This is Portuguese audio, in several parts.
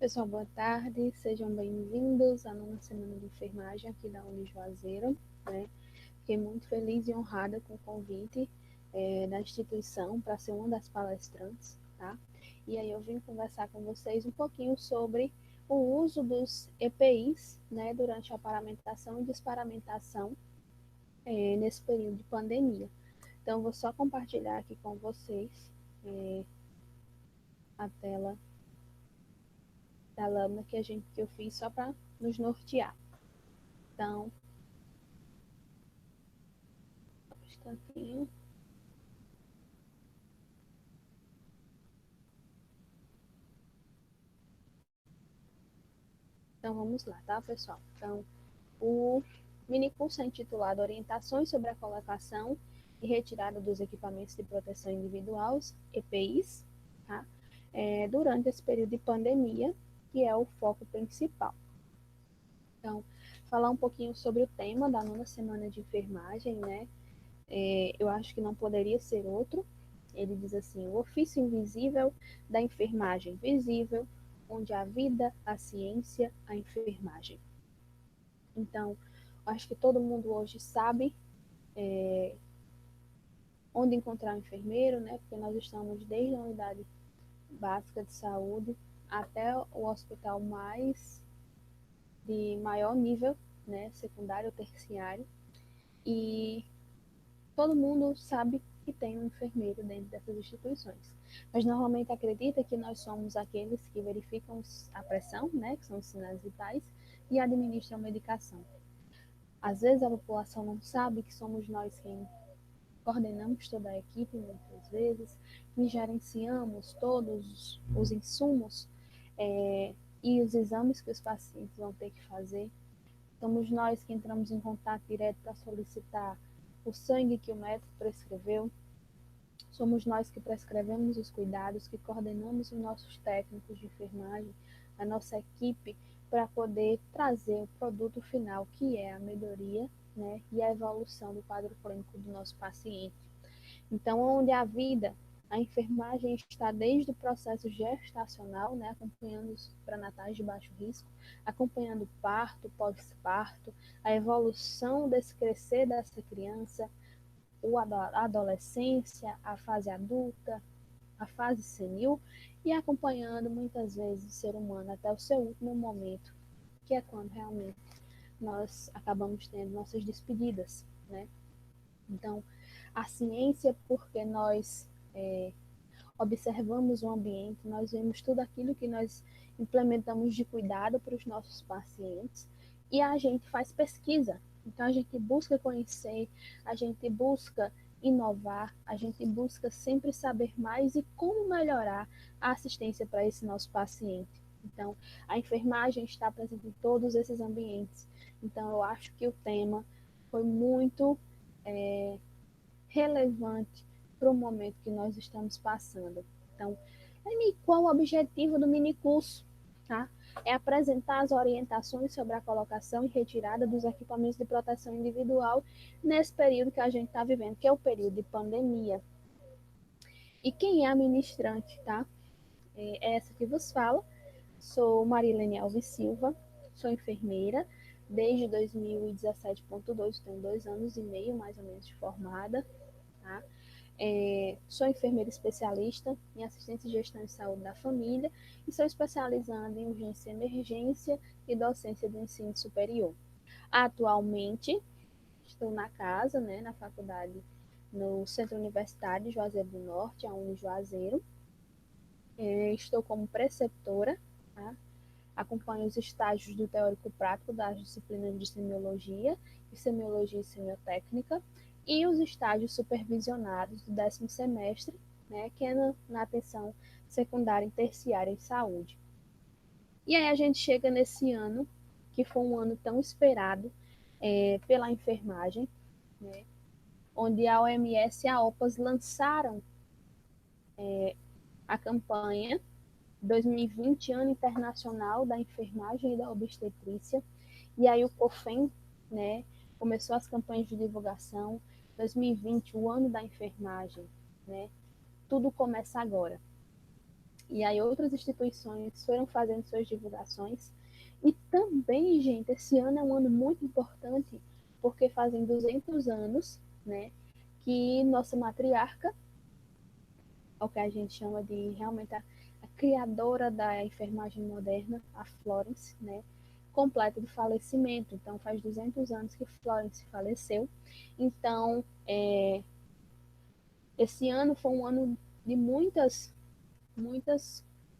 Pessoal, boa tarde, sejam bem-vindos à nona semana de enfermagem aqui da Unijuazeiro, né? Fiquei muito feliz e honrada com o convite da instituição para ser uma das palestrantes, tá? E aí eu vim conversar com vocês um pouquinho sobre o uso dos EPIs, né, durante a paramentação e desparamentação nesse período de pandemia. Então, vou só compartilhar aqui com vocês a tela da lâmina que eu fiz só para nos nortear. Então, um instantinho. Então, vamos lá, tá, pessoal? Então, o minicurso é intitulado Orientações sobre a colocação e retirada dos equipamentos de proteção individual, EPIs, tá? Durante esse período de pandemia, que é o foco principal. Então, falar um pouquinho sobre o tema da nona semana de enfermagem, né? Eu acho que não poderia ser outro. Ele diz assim: o ofício invisível da enfermagem visível, onde a vida, a ciência, a enfermagem. Então, acho que todo mundo hoje sabe onde encontrar um enfermeiro, né? Porque nós estamos desde a unidade básica de saúde até o hospital mais de maior nível, né? Secundário ou terciário. E todo mundo sabe que tem um enfermeiro dentro dessas instituições. Mas normalmente acredita que nós somos aqueles que verificam a pressão, né, que são os sinais vitais, e administram a medicação. Às vezes a população não sabe que somos nós quem coordenamos toda a equipe, muitas vezes, e gerenciamos todos os insumos e os exames que os pacientes vão ter que fazer. Somos nós que entramos em contato direto para solicitar o sangue que o médico prescreveu. Somos nós que prescrevemos os cuidados, que coordenamos os nossos técnicos de enfermagem, a nossa equipe, para poder trazer o produto final, que é a melhoria, né, e a evolução do quadro clínico do nosso paciente. Então, onde a vida, a enfermagem está desde o processo gestacional, né, acompanhando os pré-natais de baixo risco, acompanhando o parto, pós-parto, a evolução desse crescer dessa criança, a adolescência, a fase adulta, a fase senil, e acompanhando muitas vezes o ser humano até o seu último momento, que é quando realmente nós acabamos tendo nossas despedidas, né? Então, a ciência, porque nós observamos o ambiente, nós vemos tudo aquilo que nós implementamos de cuidado para os nossos pacientes e a gente faz pesquisa. Então, a gente busca conhecer, a gente busca inovar, a gente busca sempre saber mais e como melhorar a assistência para esse nosso paciente. Então, a enfermagem está presente em todos esses ambientes. Então, eu acho que o tema foi muito relevante para o momento que nós estamos passando. Então, qual o objetivo do minicurso? Tá? É apresentar as orientações sobre a colocação e retirada dos equipamentos de proteção individual nesse período que a gente está vivendo, que é o período de pandemia. E quem é a ministrante, tá? É essa que vos fala. Sou Marilene Alves Silva, sou enfermeira desde 2017.2, tenho 2 anos e meio mais ou menos de formada, tá? Sou enfermeira especialista em assistência e gestão de saúde da família e sou especializada em urgência e emergência e docência do ensino superior. Atualmente, estou na casa, né, na faculdade, no Centro Universitário de Juazeiro do Norte, a Unijuazeiro. Estou como preceptora, tá? Acompanho os estágios do teórico prático das disciplinas de semiologia e semiotécnica e os estágios supervisionados do 10º semestre, né, que é na atenção secundária e terciária em saúde. E aí a gente chega nesse ano, que foi um ano tão esperado pela enfermagem, né, onde a OMS e a OPAS lançaram a campanha 2020, Ano Internacional da Enfermagem e da Obstetrícia, e aí o COFEN, né, começou as campanhas de divulgação, 2020, o Ano da Enfermagem, né, tudo começa agora. E aí outras instituições foram fazendo suas divulgações. E também, gente, esse ano é um ano muito importante, porque fazem 200 anos, né, que nossa matriarca, o que a gente chama de realmente a criadora da enfermagem moderna, a Florence, né, completa de falecimento. Então, faz 200 anos que Florence faleceu. Então, esse ano foi um ano de muitas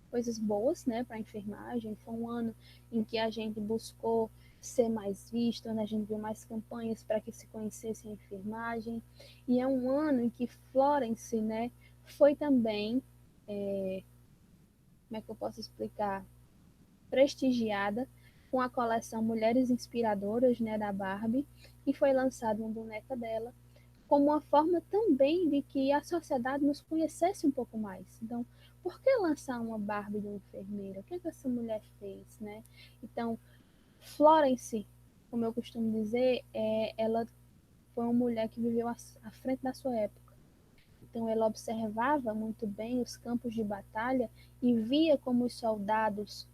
coisas boas, né, para a enfermagem. Foi um ano em que a gente buscou ser mais visto, onde a gente viu mais campanhas para que se conhecesse a enfermagem. E é um ano em que Florence, né, foi também, como é que eu posso explicar, prestigiada com a coleção Mulheres Inspiradoras, né, da Barbie, e foi lançada uma boneca dela como uma forma também de que a sociedade nos conhecesse um pouco mais. Então, por que lançar uma Barbie de uma enfermeira? O que, é que essa mulher fez, né? Então, Florence, como eu costumo dizer, ela foi uma mulher que viveu à frente da sua época. Então, ela observava muito bem os campos de batalha e via como os soldados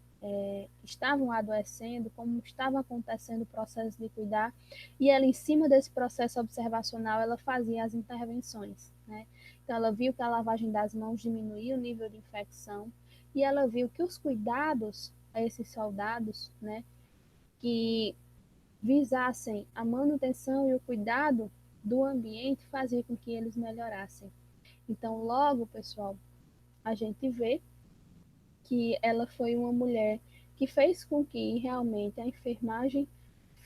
estavam adoecendo, como estava acontecendo o processo de cuidar, e ela, em cima desse processo observacional, ela fazia as intervenções, né? Então, ela viu que a lavagem das mãos diminuía o nível de infecção, e ela viu que os cuidados a esses soldados, né, que visassem a manutenção e o cuidado do ambiente, fazia com que eles melhorassem. Então, logo, pessoal, a gente vê que ela foi uma mulher que fez com que realmente a enfermagem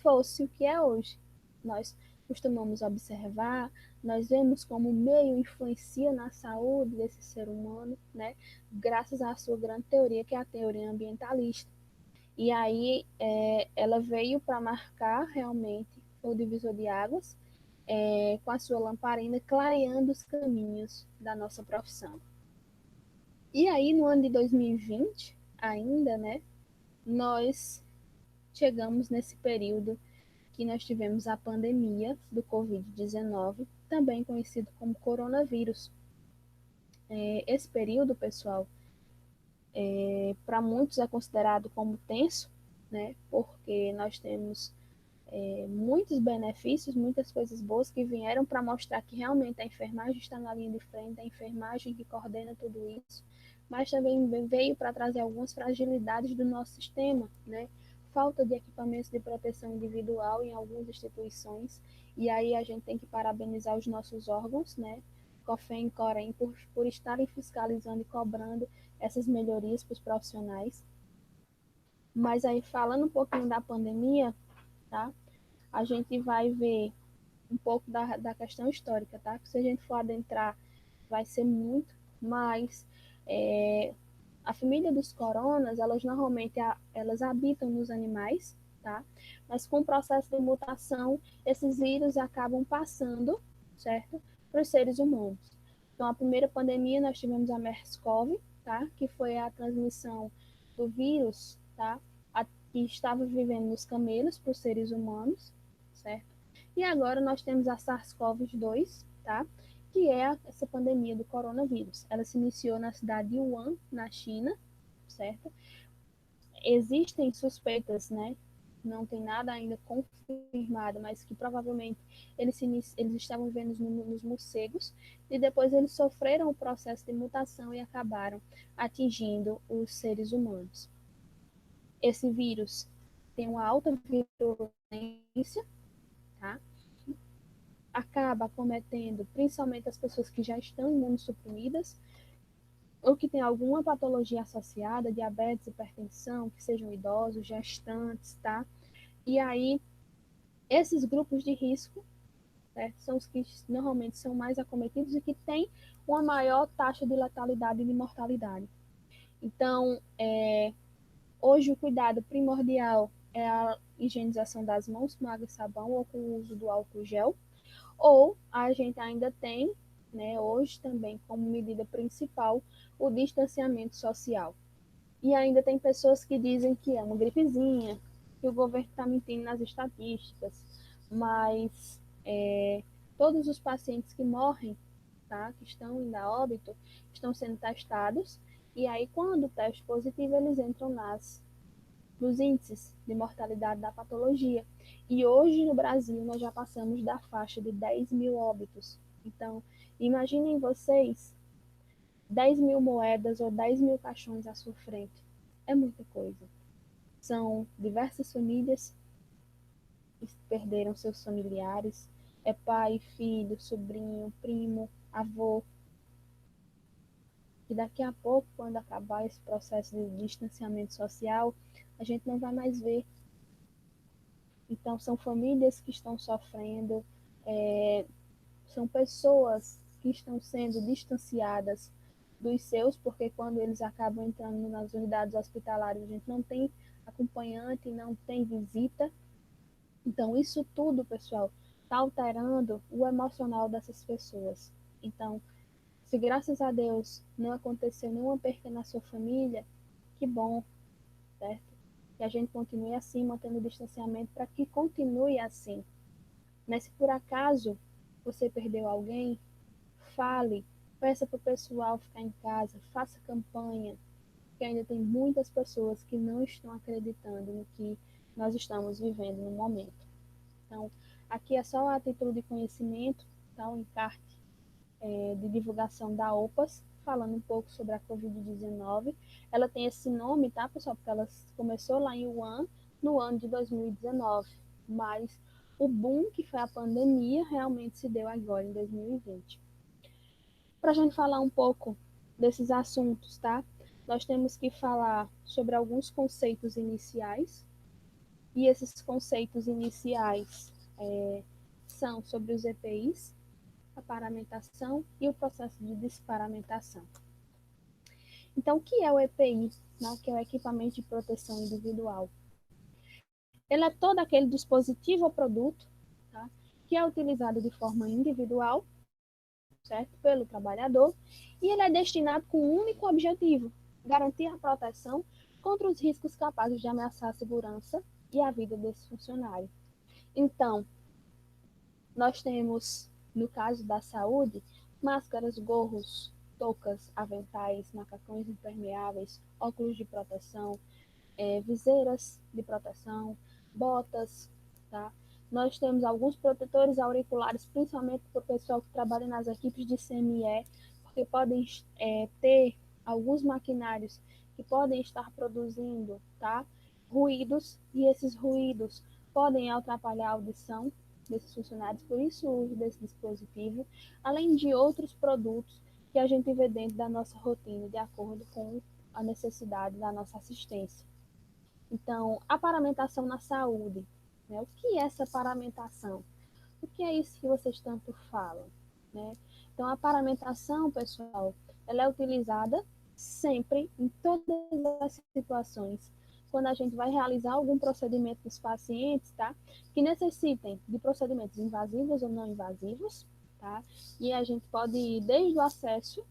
fosse o que é hoje. Nós costumamos observar, nós vemos como o meio influencia na saúde desse ser humano, né? Graças à sua grande teoria, que é a teoria ambientalista. E aí ela veio para marcar realmente o divisor de águas, com a sua lamparina clareando os caminhos da nossa profissão. E aí, no ano de 2020, ainda, né, nós chegamos nesse período que nós tivemos a pandemia do Covid-19, também conhecido como coronavírus. Esse período, pessoal, para muitos é considerado como tenso, né, porque nós temos muitos benefícios, muitas coisas boas que vieram para mostrar que realmente a enfermagem está na linha de frente, a enfermagem que coordena tudo isso, mas também veio para trazer algumas fragilidades do nosso sistema, né? Falta de equipamentos de proteção individual em algumas instituições, e aí a gente tem que parabenizar os nossos órgãos, né? COFEM e COREM, por estarem fiscalizando e cobrando essas melhorias para os profissionais. Mas aí, falando um pouquinho da pandemia, tá? A gente vai ver um pouco da questão histórica, tá? Se a gente for adentrar, vai ser muito, mas a família dos coronas, elas normalmente elas habitam nos animais, tá? Mas com o processo de mutação, esses vírus acabam passando, certo? Para os seres humanos. Então, a primeira pandemia nós tivemos a MERS-CoV, tá? Que foi a transmissão do vírus, tá? Que estava vivendo nos camelos para os seres humanos, certo? E agora nós temos a SARS-CoV-2, tá? Que é essa pandemia do coronavírus. Ela se iniciou na cidade de Wuhan, na China, certo? Existem suspeitas, né? Não tem nada ainda confirmado, mas que provavelmente eles estavam vivendo nos morcegos e depois eles sofreram o processo de mutação e acabaram atingindo os seres humanos. Esse vírus tem uma alta virulência, tá? Acaba acometendo principalmente as pessoas que já estão imunossuprimidas ou que tem alguma patologia associada, diabetes, hipertensão, que sejam idosos, gestantes, tá? E aí, esses grupos de risco, certo, são os que normalmente são mais acometidos e que têm uma maior taxa de letalidade e de mortalidade. Então, hoje o cuidado primordial é a higienização das mãos com água e sabão ou com o uso do álcool gel, ou a gente ainda tem, né, hoje também como medida principal, o distanciamento social. E ainda tem pessoas que dizem que é uma gripezinha, que o governo está mentindo nas estatísticas, mas todos os pacientes que morrem, tá, que estão indo a óbito, estão sendo testados E aí, quando o teste positivo, eles entram nos índices de mortalidade da patologia. E hoje no Brasil nós já passamos da faixa de 10 mil óbitos. Então, imaginem vocês 10 mil moedas ou 10 mil caixões à sua frente. É muita coisa. São diversas famílias que perderam seus familiares. É pai, filho, sobrinho, primo, avô. E daqui a pouco, quando acabar esse processo de distanciamento social, a gente não vai mais ver. Então, são famílias que estão sofrendo, são pessoas que estão sendo distanciadas dos seus, porque quando eles acabam entrando nas unidades hospitalares, a gente não tem acompanhante, não tem visita. Então, isso tudo, pessoal, está alterando o emocional dessas pessoas. Então, se graças a Deus não aconteceu nenhuma perca na sua família, que bom, certo? Que a gente continue assim, mantendo o distanciamento para que continue assim. Mas se por acaso você perdeu alguém, fale, peça para o pessoal ficar em casa, faça campanha, porque ainda tem muitas pessoas que não estão acreditando no que nós estamos vivendo no momento. Então, aqui é só a título de conhecimento, tá? Um encarte de divulgação da OPAS, falando um pouco sobre a Covid-19. Ela tem esse nome, tá, pessoal? Porque ela começou lá em Wuhan, no ano de 2019, mas o boom que foi a pandemia realmente se deu agora em 2020. Para a gente falar um pouco desses assuntos, tá? Nós temos que falar sobre alguns conceitos iniciais, e esses conceitos iniciais são sobre os EPIs, a paramentação e o processo de desparamentação. Então, o que é o EPI, né, que é o equipamento de proteção individual? Ele é todo aquele dispositivo ou produto, tá, que é utilizado de forma individual, certo, pelo trabalhador, e ele é destinado com um único objetivo: garantir a proteção contra os riscos capazes de ameaçar a segurança e a vida desse funcionário. Então, nós temos, no caso da saúde, máscaras, gorros, toucas, aventais, macacões impermeáveis, óculos de proteção, viseiras de proteção, botas, tá? Nós temos alguns protetores auriculares, principalmente para o pessoal que trabalha nas equipes de CME, porque podem ter alguns maquinários que podem estar produzindo, tá, ruídos, e esses ruídos podem atrapalhar a audição desses funcionários, por isso o uso desse dispositivo, além de outros produtos que a gente vê dentro da nossa rotina, de acordo com a necessidade da nossa assistência. Então, a paramentação na saúde, né? O que é essa paramentação? O que é isso que vocês tanto falam, né? Então, a paramentação, pessoal, ela é utilizada sempre, em todas as situações, quando a gente vai realizar algum procedimento dos pacientes, tá? Que necessitem de procedimentos invasivos ou não invasivos, tá? E a gente pode ir desde o acesso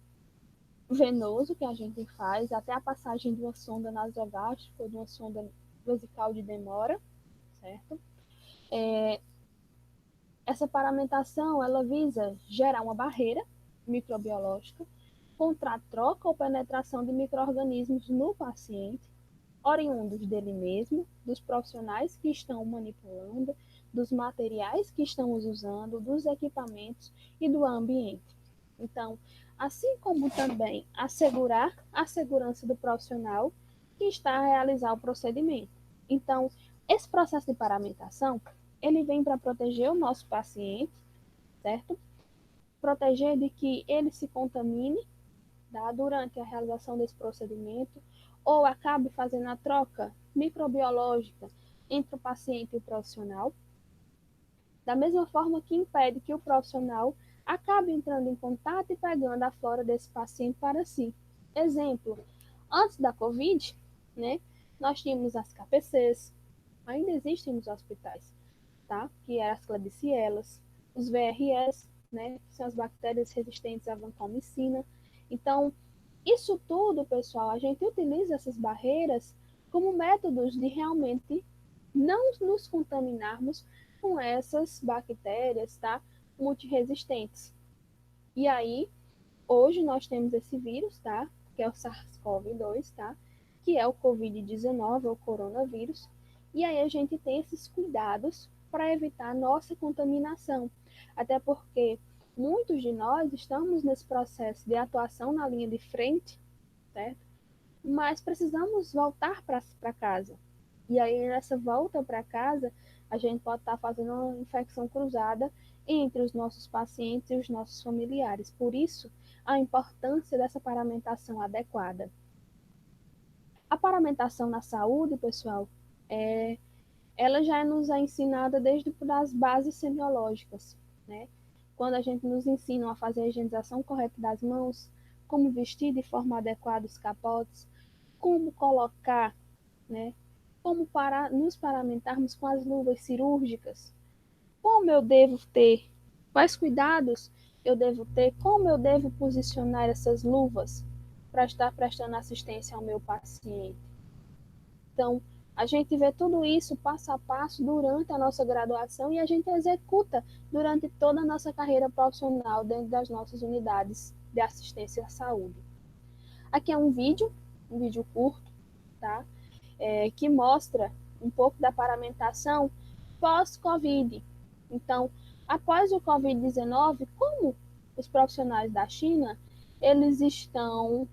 venoso que a gente faz, até a passagem de uma sonda nasogástrica ou de uma sonda vesical de demora, certo? Essa paramentação, ela visa gerar uma barreira microbiológica contra a troca ou penetração de micro-organismos no paciente, oriundos dele mesmo, dos profissionais que estão manipulando, dos materiais que estamos usando, dos equipamentos e do ambiente. Então, assim como também assegurar a segurança do profissional que está a realizar o procedimento. Então, esse processo de paramentação, ele vem para proteger o nosso paciente, certo? Proteger de que ele se contamine, tá, durante a realização desse procedimento, ou acabe fazendo a troca microbiológica entre o paciente e o profissional, da mesma forma que impede que o profissional acabe entrando em contato e pegando a flora desse paciente para si. Exemplo, antes da Covid, né, nós tínhamos as KPCs, ainda existem nos hospitais, tá? Que eram as Klebsiellas, os VRS, né, que são as bactérias resistentes à vancomicina. Então, isso tudo, pessoal, a gente utiliza essas barreiras como métodos de realmente não nos contaminarmos com essas bactérias, tá? Multiresistentes. E aí, hoje nós temos esse vírus, tá? Que que é o SARS-CoV-2, tá? Que é o Covid-19, o coronavírus. E aí a gente tem esses cuidados para evitar a nossa contaminação. Até porque muitos de nós estamos nesse processo de atuação na linha de frente, certo? Mas precisamos voltar para casa. E aí, nessa volta para casa, a gente pode estar fazendo uma infecção cruzada entre os nossos pacientes e os nossos familiares. Por isso, a importância dessa paramentação adequada. A paramentação na saúde, pessoal, ela já nos é ensinada desde as bases semiológicas, né? Quando a gente nos ensina a fazer a higienização correta das mãos, como vestir de forma adequada os capotes, como colocar, né? Como nos paramentarmos com as luvas cirúrgicas, como eu devo ter, quais cuidados eu devo ter, como eu devo posicionar essas luvas para estar prestando assistência ao meu paciente. Então, a gente vê tudo isso passo a passo durante a nossa graduação e a gente executa durante toda a nossa carreira profissional dentro das nossas unidades de assistência à saúde. Aqui é um vídeo curto, tá? Que mostra um pouco da paramentação pós-Covid. Então, após o Covid-19, como os profissionais da China, eles estão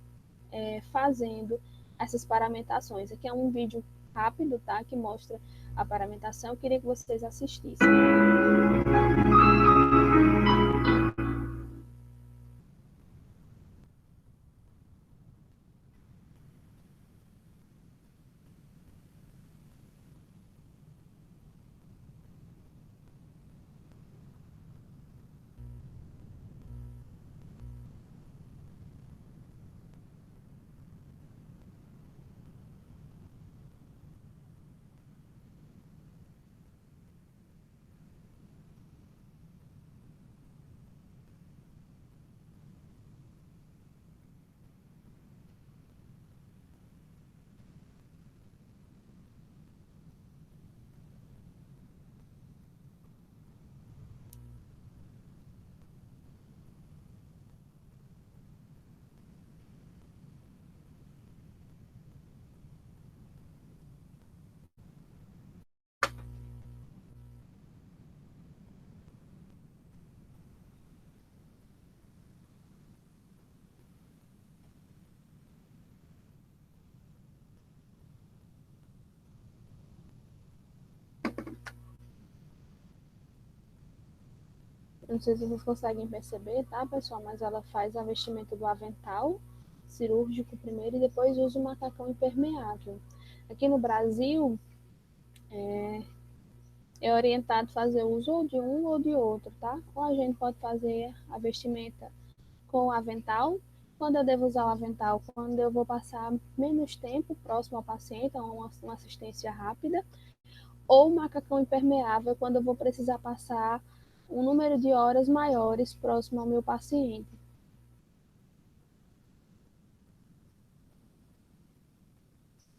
fazendo essas paramentações. Aqui é um vídeo rápido, tá? Que mostra a paramentação. Eu queria que vocês assistissem. Não sei se vocês conseguem perceber, tá, pessoal? Mas ela faz a vestimenta do avental cirúrgico primeiro e depois usa o macacão impermeável. Aqui no Brasil, é orientado fazer uso ou de um ou de outro, tá? Ou a gente pode fazer a vestimenta com o avental. Quando eu devo usar o avental? Quando eu vou passar menos tempo próximo ao paciente, uma assistência rápida. Ou macacão impermeável, quando eu vou precisar passar um número de horas maiores próximo ao meu paciente.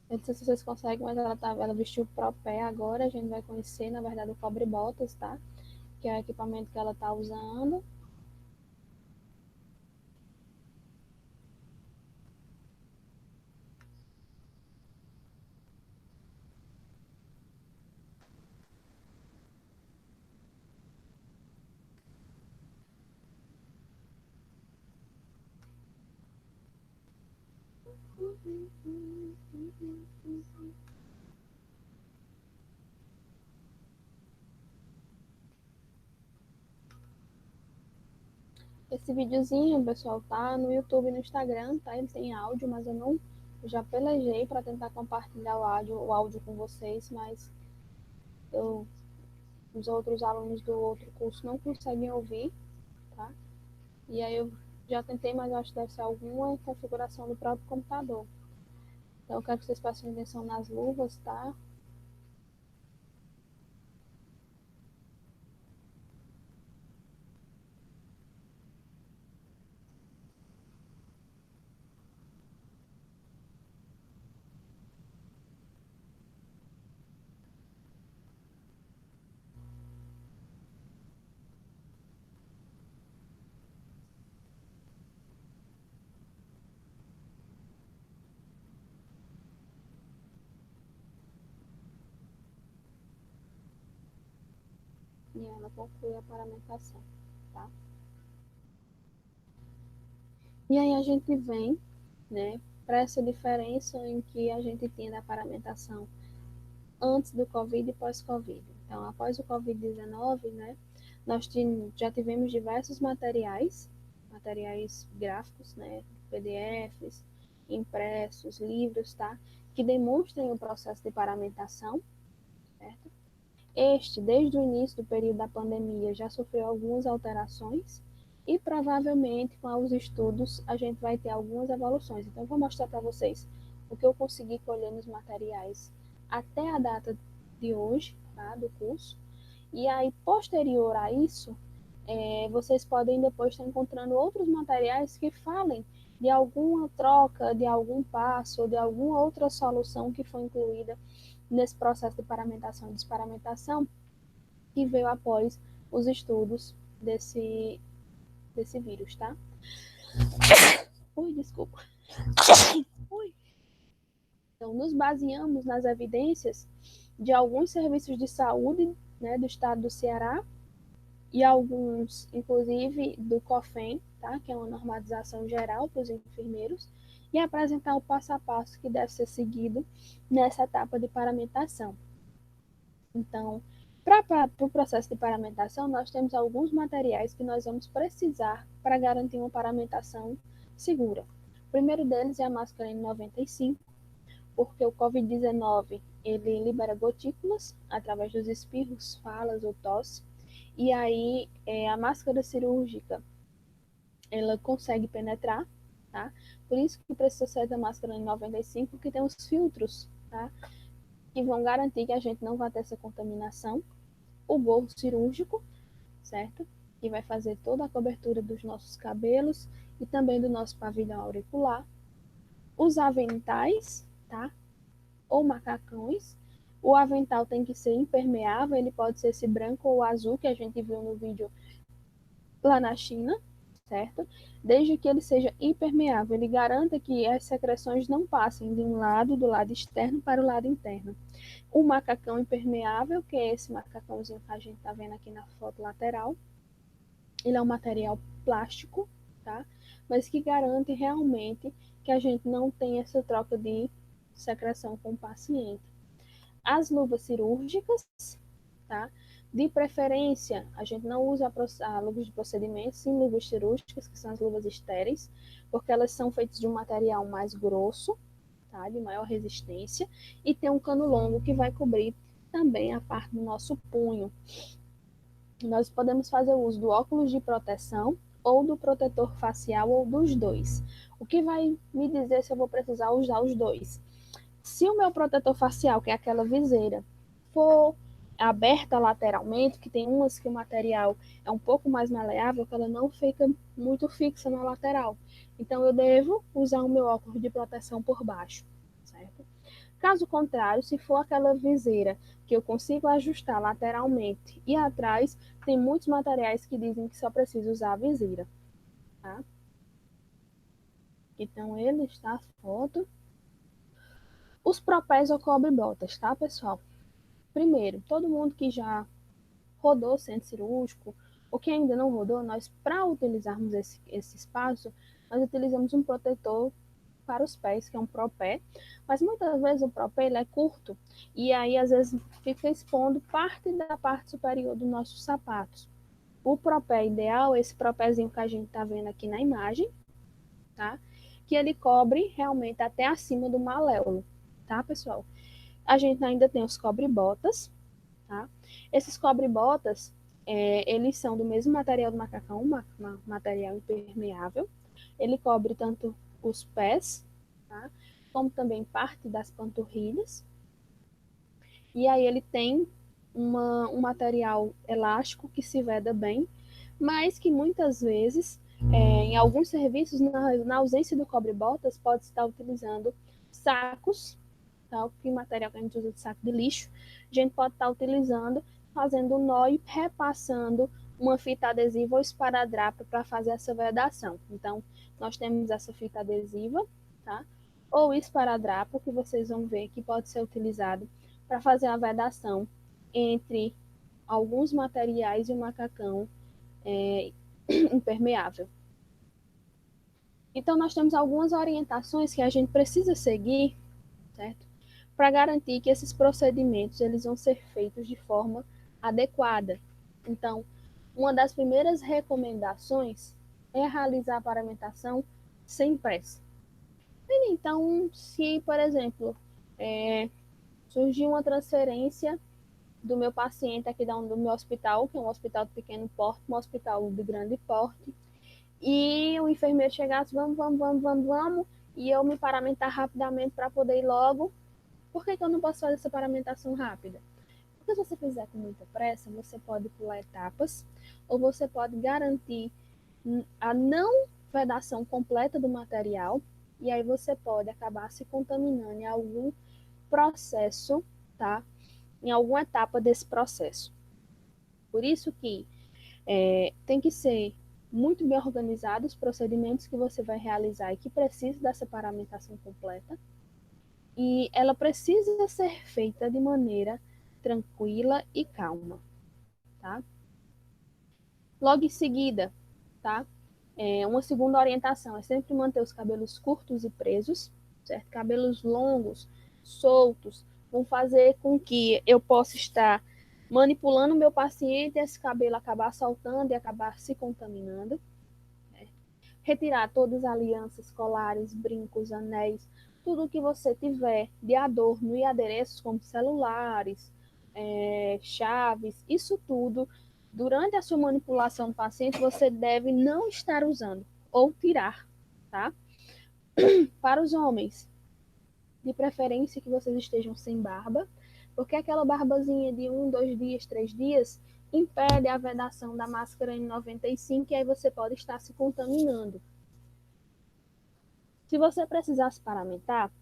Eu não sei se vocês conseguem, mas ela vestiu o próprio pé agora. A gente vai conhecer, na verdade, o cobre-botas, tá? Que é o equipamento que ela tá usando. Esse videozinho, pessoal, tá no YouTube e no Instagram, tá? Ele tem áudio, mas eu já pelejei para tentar compartilhar o áudio com vocês, mas eu, os outros alunos do outro curso não conseguem ouvir, tá? E aí eu já tentei, mas eu acho que deve ser alguma configuração do próprio computador. Então eu quero que vocês prestem atenção nas luvas, tá? e ela conclui a paramentação, tá? E aí a gente vem, né, para essa diferença em que a gente tinha da paramentação antes do Covid e pós-Covid. Então, após o Covid-19, né, nós já tivemos diversos materiais gráficos, né, PDFs, impressos, livros, tá, que demonstrem o processo de paramentação, certo? Este, desde o início do período da pandemia, já sofreu algumas alterações e provavelmente com os estudos a gente vai ter algumas evoluções. Então, eu vou mostrar para vocês o que eu consegui colher nos materiais até a data de hoje, tá, do curso. E aí, posterior a isso, vocês podem depois estar encontrando outros materiais que falem de alguma troca, de algum passo, ou de alguma outra solução que foi incluída nesse processo de paramentação e desparamentação que veio após os estudos desse vírus, tá? Ui, desculpa. Ui. Então, nos baseamos nas evidências de alguns serviços de saúde, né, do estado do Ceará e alguns, inclusive, do COFEN, tá, que é uma normatização geral para os enfermeiros, e apresentar o passo a passo que deve ser seguido nessa etapa de paramentação. Então, para o processo de paramentação, nós temos alguns materiais que nós vamos precisar para garantir uma paramentação segura. O primeiro deles é a máscara N95, porque o COVID-19 ele libera gotículas através dos espirros, falas ou tosse, e aí a máscara cirúrgica ela consegue penetrar, tá? Por isso que precisa ser da máscara N95, que tem os filtros, tá? Que vão garantir que a gente não vai ter essa contaminação. O gorro cirúrgico, certo? Que vai fazer toda a cobertura dos nossos cabelos e também do nosso pavilhão auricular. Os aventais, tá? Ou macacões. O avental tem que ser impermeável, ele pode ser esse branco ou azul que a gente viu no vídeo lá na China, certo? Desde que ele seja impermeável, ele garanta que as secreções não passem de um lado, do lado externo, para o lado interno. O macacão impermeável, que é esse macacãozinho que a gente está vendo aqui na foto lateral, ele é um material plástico, tá? Mas que garante realmente que a gente não tem essa troca de secreção com o paciente. As luvas cirúrgicas, tá? De preferência, a gente não usa a luvas de procedimento, sim luvas cirúrgicas, que são as luvas estéreis, porque elas são feitas de um material mais grosso, tá? De maior resistência, e tem um cano longo que vai cobrir também a parte do nosso punho. Nós podemos fazer uso do óculos de proteção ou do protetor facial ou dos dois. O que vai me dizer se eu vou precisar usar os dois? Se o meu protetor facial, que é aquela viseira, for aberta lateralmente, que tem umas que o material é um pouco mais maleável, que ela não fica muito fixa na lateral. Então, eu devo usar o meu óculos de proteção por baixo, certo? Caso contrário, se for aquela viseira que eu consigo ajustar lateralmente e atrás, tem muitos materiais que dizem que só precisa usar a viseira, tá? Então, ele está a foto. Os propés ou cobre-botas, tá, pessoal? Primeiro, todo mundo que já rodou centro cirúrgico ou que ainda não rodou, nós, para utilizarmos esse espaço, nós utilizamos um protetor para os pés, que é um propé, mas muitas vezes o propé ele é curto e aí às vezes fica expondo parte da parte superior dos nossos sapatos. O propé ideal é esse propézinho que a gente está vendo aqui na imagem, tá? Que ele cobre realmente até acima do maléolo, tá, pessoal? A gente ainda tem os cobre-botas, tá? Esses cobre-botas, eles são do mesmo material do macacão, material impermeável. Ele cobre tanto os pés, tá? Como também parte das panturrilhas. E aí ele tem um material elástico que se veda bem, mas que muitas vezes, em alguns serviços, na ausência do cobre-botas, pode estar utilizando sacos, tá? Que material que a gente usa de saco de lixo, a gente pode estar utilizando, fazendo um nó e repassando uma fita adesiva ou esparadrapo para fazer essa vedação. Então, nós temos essa fita adesiva, tá? Ou esparadrapo, que vocês vão ver que pode ser utilizado para fazer a vedação entre alguns materiais e o macacão impermeável. Então, nós temos algumas orientações que a gente precisa seguir, certo? Para garantir que esses procedimentos eles vão ser feitos de forma adequada. Então, uma das primeiras recomendações é realizar a paramentação sem pressa. Então, se, por exemplo, surgir uma transferência do meu paciente aqui do meu hospital, que é um hospital de pequeno porte, um hospital de grande porte, e o enfermeiro chegasse, vamos, e eu me paramentar rapidamente para poder ir logo. Por que eu não posso fazer essa paramentação rápida? Porque se você fizer com muita pressa, você pode pular etapas, ou você pode garantir a não vedação completa do material, e aí você pode acabar se contaminando em algum processo, tá? Em alguma etapa desse processo. Por isso que tem que ser muito bem organizados os procedimentos que você vai realizar e que precisa dessa paramentação completa. E ela precisa ser feita de maneira tranquila e calma, tá? Logo em seguida, tá? Uma segunda orientação é sempre manter os cabelos curtos e presos, certo? Cabelos longos, soltos, vão fazer com que eu possa estar manipulando o meu paciente e esse cabelo acabar saltando e acabar se contaminando. Retirar todas as alianças, colares, brincos, anéis, tudo que você tiver de adorno e adereços, como celulares, chaves, isso tudo, durante a sua manipulação do paciente, você deve não estar usando ou tirar, tá? Para os homens, de preferência que vocês estejam sem barba, porque aquela barbazinha de 1, 2 dias, 3 dias, impede a vedação da máscara N95 e aí você pode estar se contaminando. Se você precisar se paramentar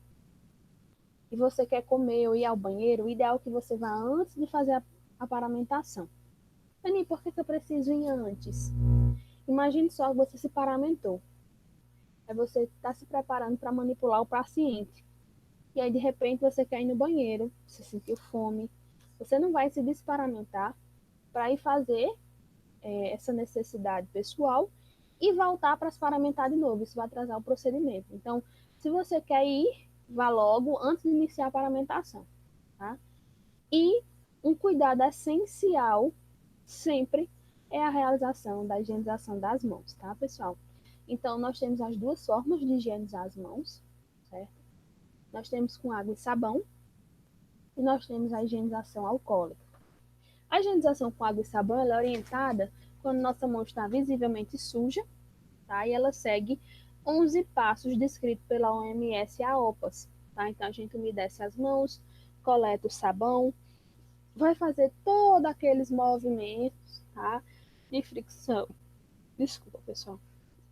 e você quer comer ou ir ao banheiro, o ideal é que você vá antes de fazer a paramentação. Dani, por que eu preciso ir antes? Imagine só que você se paramentou. Aí você está se preparando para manipular o paciente. E aí, de repente, você quer ir no banheiro, você sentiu fome. Você não vai se desparamentar para ir fazer essa necessidade pessoal e voltar para se paramentar de novo. Isso vai atrasar o procedimento. Então, se você quer ir, vá logo antes de iniciar a paramentação, tá? E um cuidado essencial sempre é a realização da higienização das mãos, tá, pessoal? Então, nós temos as duas formas de higienizar as mãos, certo? Nós temos com água e sabão e nós temos a higienização alcoólica. A higienização com água e sabão ela é orientada quando nossa mão está visivelmente suja, tá? E ela segue 11 passos descritos pela OMS e a OPAS, tá? Então, a gente umedece as mãos, coleta o sabão, vai fazer todos aqueles movimentos, tá? De fricção. Desculpa, pessoal.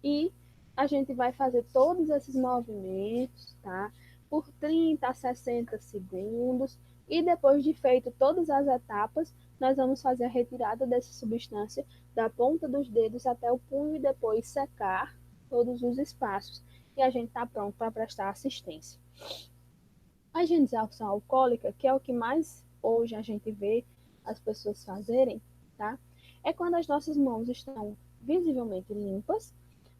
E a gente vai fazer todos esses movimentos, tá? Por 30 a 60 segundos. E depois de feito todas as etapas, nós vamos fazer a retirada dessa substância da ponta dos dedos até o punho e depois secar todos os espaços. E a gente está pronto para prestar assistência. A higienização alcoólica, que é o que mais hoje a gente vê as pessoas fazerem, tá? É quando as nossas mãos estão visivelmente limpas,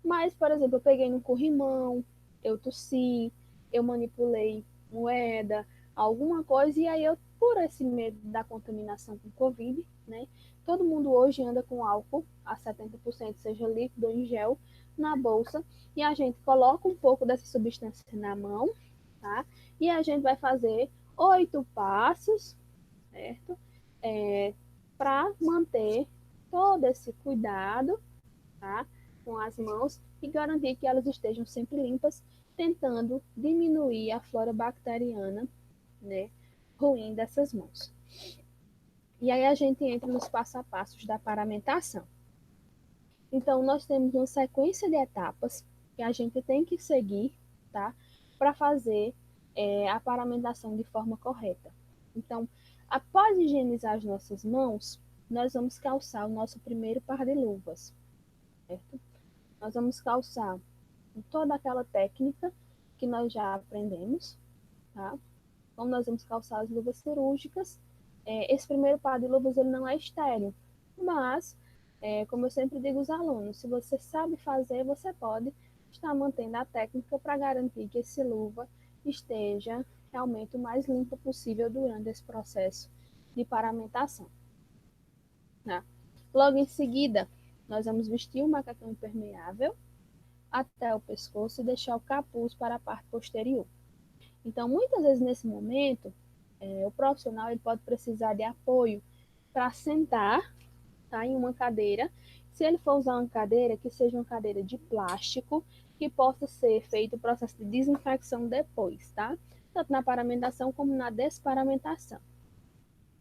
mas, por exemplo, eu peguei no corrimão, eu tossi, eu manipulei moeda, alguma coisa, e aí eu, por esse medo da contaminação com Covid, né? Todo mundo hoje anda com álcool a 70%, seja líquido ou em gel, na bolsa, e a gente coloca um pouco dessa substância na mão, tá? E a gente vai fazer 8 passos, certo? Para manter todo esse cuidado, tá? Com as mãos e garantir que elas estejam sempre limpas, tentando diminuir a flora bacteriana, né, ruim dessas mãos. E aí a gente entra nos passo a passos da paramentação. Então, nós temos uma sequência de etapas que a gente tem que seguir, tá? Para fazer a paramentação de forma correta. Então, após higienizar as nossas mãos, nós vamos calçar o nosso primeiro par de luvas, certo? Nós vamos calçar com toda aquela técnica que nós já aprendemos, tá? Então, nós vamos calçar as luvas cirúrgicas esse primeiro par de luvas ele não é estéril, mas, como eu sempre digo aos alunos, se você sabe fazer, você pode estar mantendo a técnica para garantir que esse luva esteja realmente o mais limpo possível durante esse processo de paramentação. Tá? Logo em seguida, nós vamos vestir o macacão impermeável até o pescoço e deixar o capuz para a parte posterior. Então, muitas vezes nesse momento, o profissional ele pode precisar de apoio para sentar, tá, em uma cadeira. Se ele for usar uma cadeira, que seja uma cadeira de plástico, que possa ser feito o processo de desinfecção depois, tá? Tanto na paramentação como na desparamentação.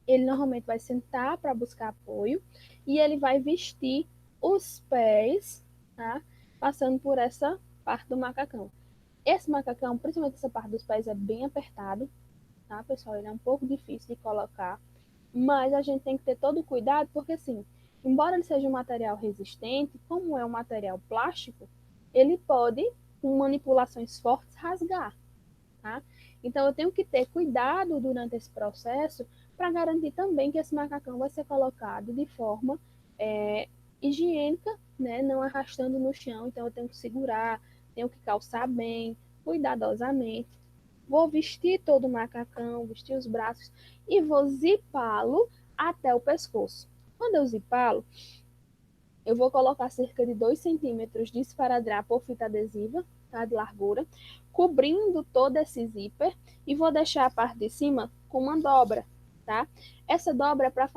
Ele normalmente vai sentar para buscar apoio e ele vai vestir os pés, tá? Passando por essa parte do macacão. Esse macacão, principalmente essa parte dos pés, é bem apertado, tá, pessoal? Ele é um pouco difícil de colocar, mas a gente tem que ter todo o cuidado, porque assim, embora ele seja um material resistente, como é um material plástico, ele pode, com manipulações fortes, rasgar, tá? Então eu tenho que ter cuidado durante esse processo para garantir também que esse macacão vai ser colocado de forma higiênica, né? Não arrastando no chão. Então eu tenho que segurar, tenho que calçar bem, cuidadosamente. Vou vestir todo o macacão, vestir os braços e vou zipá-lo até o pescoço. Quando eu zipá-lo, eu vou colocar cerca de 2 centímetros de esparadrapo ou fita adesiva, tá, de largura, cobrindo todo esse zíper e vou deixar a parte de cima com uma dobra, tá? Essa dobra é para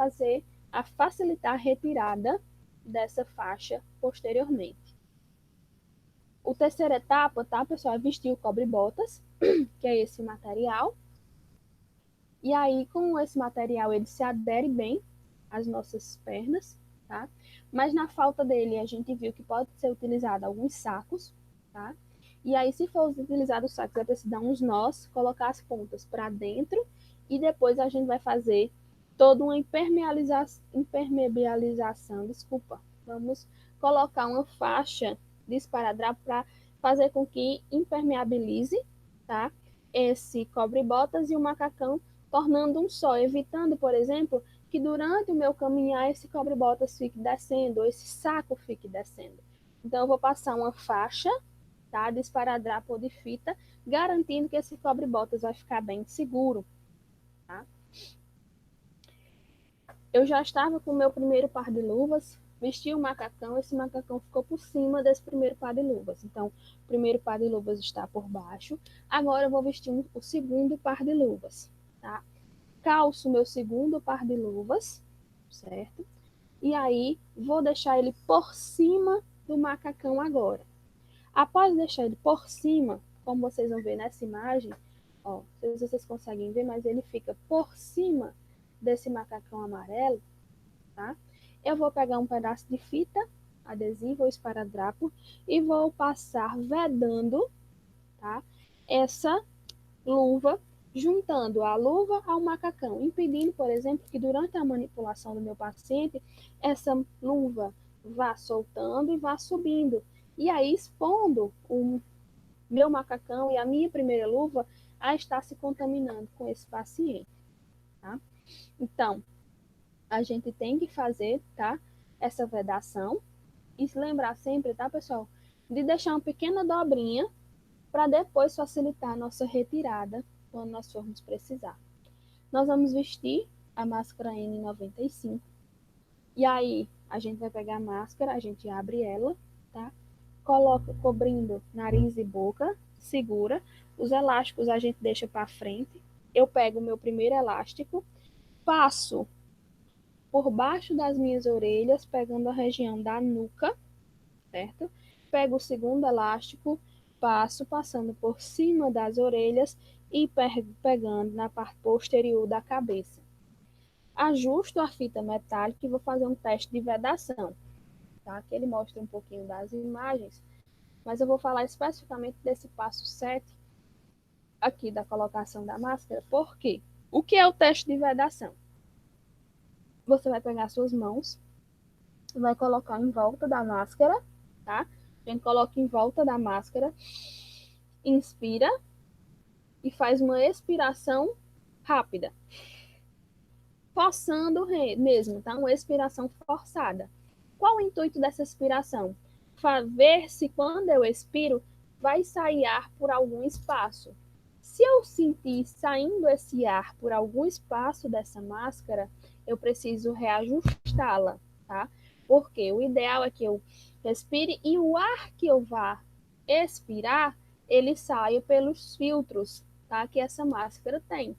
facilitar a retirada dessa faixa posteriormente. A terceira etapa, tá, pessoal, é vestir o cobre-botas, que é esse material. E aí, com esse material, ele se adere bem às nossas pernas, tá? Mas na falta dele, a gente viu que pode ser utilizado alguns sacos, tá? E aí, se for utilizado os sacos, vai precisar dar uns nós, colocar as pontas para dentro e depois a gente vai fazer toda uma impermeabilização, desculpa. Vamos colocar uma faixa de esparadrapo para fazer com que impermeabilize, tá? Esse cobre-botas e o macacão, tornando um só, evitando, por exemplo, que durante o meu caminhar esse cobre-botas fique descendo, ou esse saco fique descendo. Então, eu vou passar uma faixa, tá, de esparadrapo ou de fita, garantindo que esse cobre-botas vai ficar bem seguro, tá? Eu já estava com o meu primeiro par de luvas, vesti o macacão, esse macacão ficou por cima desse primeiro par de luvas. Então, o primeiro par de luvas está por baixo. Agora eu vou vestir o segundo par de luvas, tá? Calço meu segundo par de luvas, certo? E aí, vou deixar ele por cima do macacão agora. Após deixar ele por cima, como vocês vão ver nessa imagem, ó, não sei se vocês conseguem ver, mas ele fica por cima desse macacão amarelo, tá? Eu vou pegar um pedaço de fita adesiva ou esparadrapo e vou passar vedando, tá, essa luva, juntando a luva ao macacão, impedindo, por exemplo, que durante a manipulação do meu paciente, essa luva vá soltando e vá subindo. E aí expondo o meu macacão e a minha primeira luva a estar se contaminando com esse paciente, tá? Então, a gente tem que fazer, tá, essa vedação e se lembrar sempre, tá, pessoal, de deixar uma pequena dobrinha para depois facilitar a nossa retirada quando nós formos precisar. Nós vamos vestir a máscara N95 e aí a gente vai pegar a máscara, a gente abre ela, tá? Coloca cobrindo nariz e boca, segura. Os elásticos a gente deixa para frente. Eu pego o meu primeiro elástico, passo por baixo das minhas orelhas, pegando a região da nuca, certo? Pego o segundo elástico, passando por cima das orelhas e pegando na parte posterior da cabeça. Ajusto a fita metálica e vou fazer um teste de vedação, tá? Que ele mostra um pouquinho das imagens, mas eu vou falar especificamente desse passo 7 aqui da colocação da máscara, porque o que é o teste de vedação? Você vai pegar suas mãos, vai colocar em volta da máscara, tá? A gente coloca em volta da máscara, inspira e faz uma expiração rápida. forçando mesmo, tá? Uma expiração forçada. Qual o intuito dessa expiração? Ver se quando eu expiro, vai sair ar por algum espaço. Se eu sentir saindo esse ar por algum espaço dessa máscara, eu preciso reajustá-la, tá? Porque o ideal é que eu respire e o ar que eu vá expirar, ele saia pelos filtros, tá? Que essa máscara tem.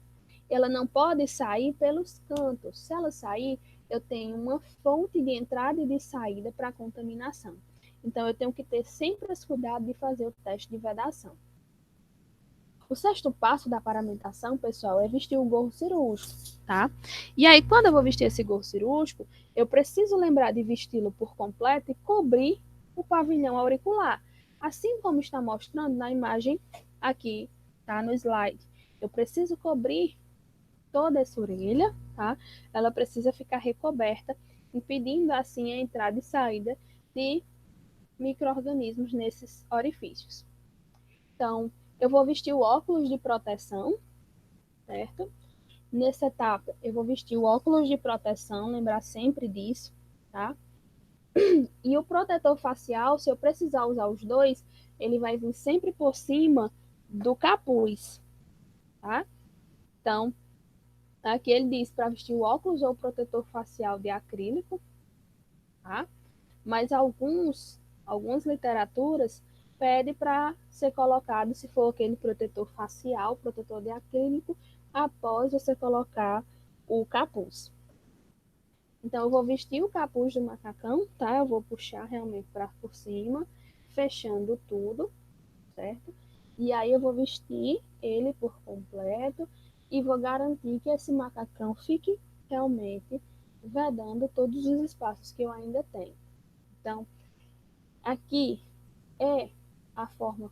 Ela não pode sair pelos cantos. Se ela sair, eu tenho uma fonte de entrada e de saída para a contaminação. Então, eu tenho que ter sempre esse cuidado de fazer o teste de vedação. O sexto passo da paramentação, pessoal, é vestir o gorro cirúrgico, tá? E aí, quando eu vou vestir esse gorro cirúrgico, eu preciso lembrar de vesti-lo por completo e cobrir o pavilhão auricular, assim como está mostrando na imagem aqui, tá? No slide. Eu preciso cobrir toda essa orelha, tá? Ela precisa ficar recoberta, impedindo assim a entrada e saída de micro-organismos nesses orifícios. Então, eu vou vestir o óculos de proteção, certo? Nessa etapa, eu vou vestir o óculos de proteção, lembrar sempre disso, tá? E o protetor facial, se eu precisar usar os dois, ele vai vir sempre por cima do capuz, tá? Então, aqui ele diz para vestir o óculos ou protetor facial de acrílico, tá? Mas algumas literaturas pedem para ser colocado, se for aquele protetor facial, protetor de acrílico, após você colocar o capuz. Então, eu vou vestir o capuz do macacão, tá? Eu vou puxar realmente para por cima, fechando tudo, certo? E aí eu vou vestir ele por completo e vou garantir que esse macacão fique realmente vedando todos os espaços que eu ainda tenho. Então, aqui é a forma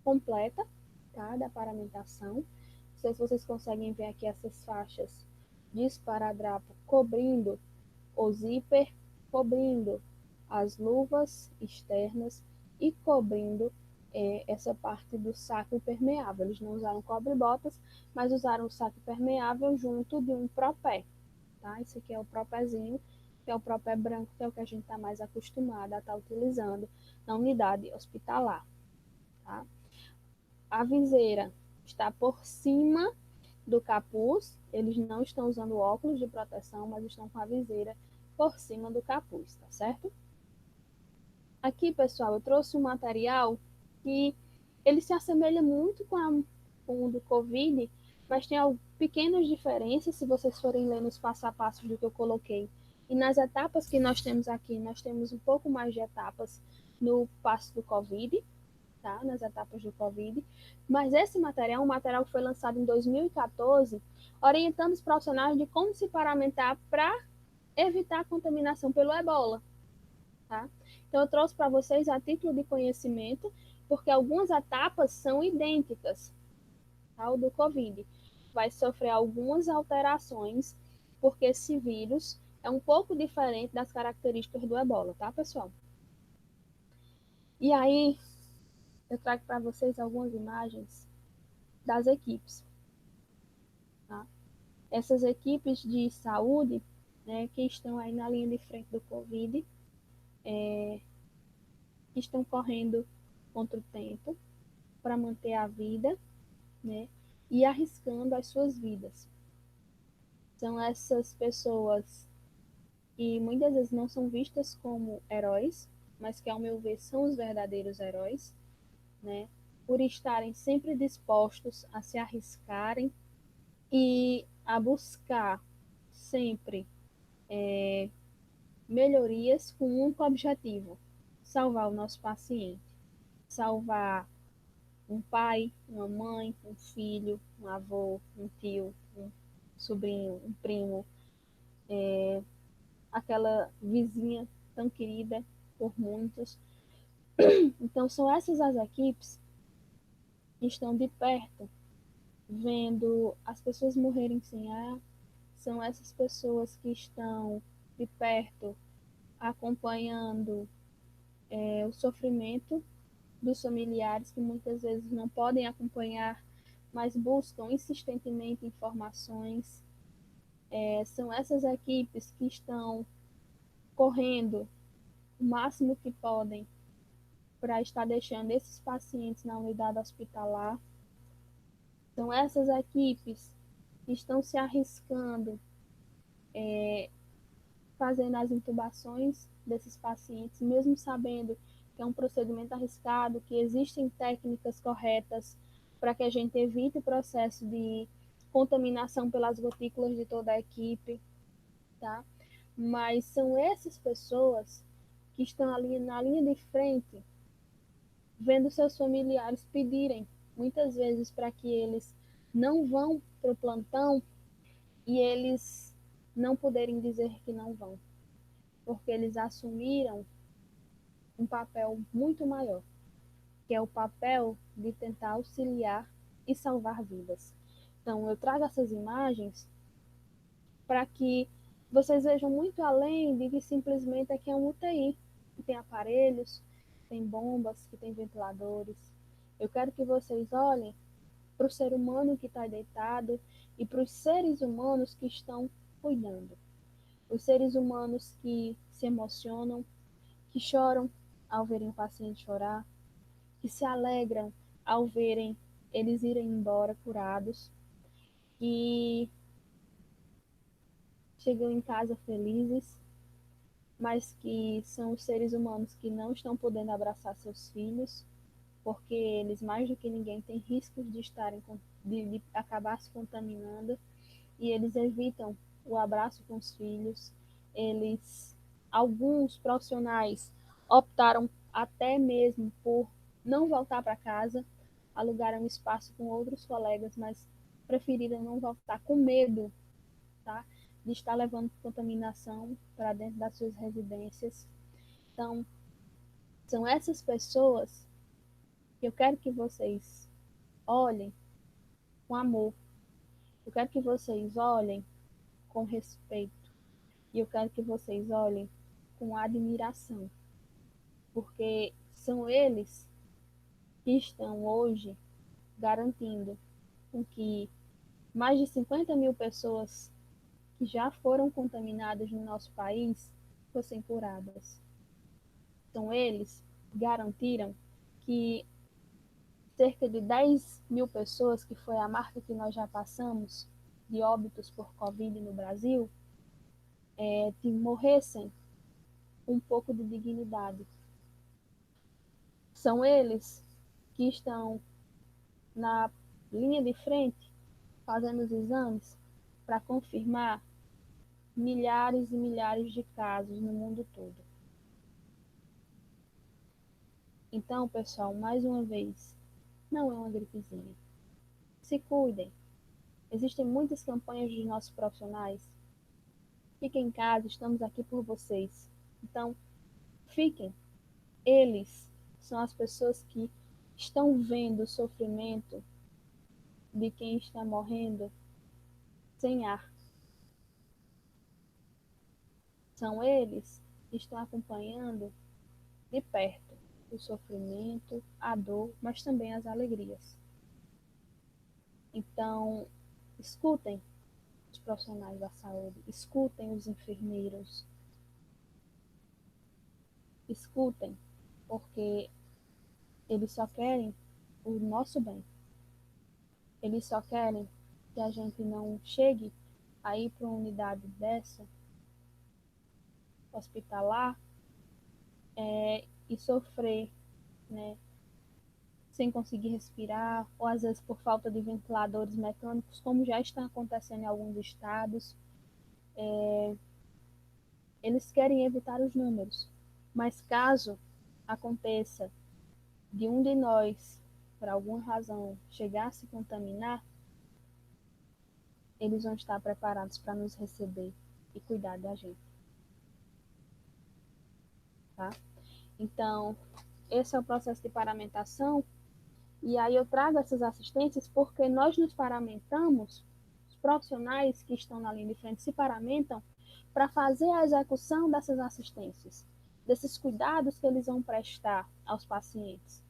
completa, tá, da paramentação. Não sei se vocês conseguem ver aqui essas faixas de esparadrapo cobrindo o zíper, cobrindo as luvas externas e cobrindo essa parte do saco impermeável. Eles não usaram cobre-botas, mas usaram o saco impermeável junto de um propé, tá? Esse aqui é o propézinho, que é o propé branco, que é o que a gente está mais acostumado a estar utilizando na unidade hospitalar, tá? A viseira está por cima do capuz, eles não estão usando óculos de proteção, mas estão com a viseira por cima do capuz, tá certo? Aqui, pessoal, eu trouxe um material que ele se assemelha muito com o do Covid, mas tem pequenas diferenças se vocês forem ler nos passo a passo do que eu coloquei. E nas etapas que nós temos aqui, nós temos um pouco mais de etapas no passo do Covid, tá? Nas etapas do Covid. Mas esse material é um material que foi lançado em 2014, orientando os profissionais de como se paramentar para evitar a contaminação pelo ebola, tá? Então, eu trouxe para vocês a título de conhecimento, porque algumas etapas são idênticas ao do Covid. Vai sofrer algumas alterações, porque esse vírus é um pouco diferente das características do ebola, tá, pessoal? E aí, eu trago para vocês algumas imagens das equipes, tá? Essas equipes de saúde, né, que estão aí na linha de frente do Covid, que estão correndo contra o tempo para manter a vida, né, e arriscando as suas vidas. São essas pessoas que muitas vezes não são vistas como heróis, mas que, ao meu ver, são os verdadeiros heróis, né, por estarem sempre dispostos a se arriscarem e a buscar sempre melhorias com um único objetivo: salvar o nosso paciente, salvar um pai, uma mãe, um filho, um avô, um tio, um sobrinho, um primo, aquela vizinha tão querida por muitos. Então, são essas as equipes que estão de perto, vendo as pessoas morrerem sem ar, são essas pessoas que estão de perto acompanhando o sofrimento dos familiares que muitas vezes não podem acompanhar, mas buscam insistentemente informações. São essas equipes que estão correndo o máximo que podem para estar deixando esses pacientes na unidade hospitalar. São essas equipes que estão se arriscando, fazendo as intubações desses pacientes, mesmo sabendo que é um procedimento arriscado, que existem técnicas corretas para que a gente evite o processo de contaminação pelas gotículas de toda a equipe, tá? Mas são essas pessoas que estão ali na linha de frente, vendo seus familiares pedirem, muitas vezes, para que eles não vão para o plantão e eles não poderem dizer que não vão, porque eles assumiram um papel muito maior, que é o papel de tentar auxiliar e salvar vidas. Então, eu trago essas imagens para que vocês vejam muito além de que simplesmente aqui é um UTI, que tem aparelhos, tem bombas, que tem ventiladores. Eu quero que vocês olhem para o ser humano que está deitado e para os seres humanos que estão cuidando. Os seres humanos que se emocionam, que choram ao verem o paciente chorar, que se alegram ao verem eles irem embora curados, que chegam em casa felizes, mas que são os seres humanos que não estão podendo abraçar seus filhos, porque eles, mais do que ninguém, têm riscos de estarem de acabar se contaminando, e eles evitam o abraço com os filhos. Alguns profissionais optaram até mesmo por não voltar para casa, alugaram espaço com outros colegas, mas preferiram não voltar com medo, tá? De estar levando contaminação para dentro das suas residências. Então, são essas pessoas que eu quero que vocês olhem com amor. Eu quero que vocês olhem com respeito. E eu quero que vocês olhem com admiração, porque são eles que estão hoje garantindo com que mais de 50 mil pessoas que já foram contaminadas no nosso país fossem curadas. São eles que garantiram que cerca de 10 mil pessoas, que foi a marca que nós já passamos de óbitos por Covid no Brasil, que morressem um pouco de dignidade. São eles que estão na linha de frente fazendo os exames para confirmar milhares e milhares de casos no mundo todo. Então, pessoal, mais uma vez, não é uma gripezinha. Se cuidem. Existem muitas campanhas dos nossos profissionais. Fiquem em casa, estamos aqui por vocês. Então, fiquem. Eles são as pessoas que estão vendo o sofrimento de quem está morrendo sem ar. São eles que estão acompanhando de perto o sofrimento, a dor, mas também as alegrias. Então, escutem os profissionais da saúde, escutem os enfermeiros, escutem, porque eles só querem o nosso bem. Eles só querem que a gente não chegue a ir para uma unidade dessa, hospitalar, e sofrer, né, sem conseguir respirar, ou às vezes por falta de ventiladores mecânicos, como já está acontecendo em alguns estados. Eles querem evitar os números, mas caso aconteça de um de nós, por alguma razão, chegar a se contaminar, eles vão estar preparados para nos receber e cuidar da gente, tá? Então, esse é o processo de paramentação. E aí eu trago essas assistências porque nós nos paramentamos, os profissionais que estão na linha de frente se paramentam para fazer a execução dessas assistências, desses cuidados que eles vão prestar aos pacientes.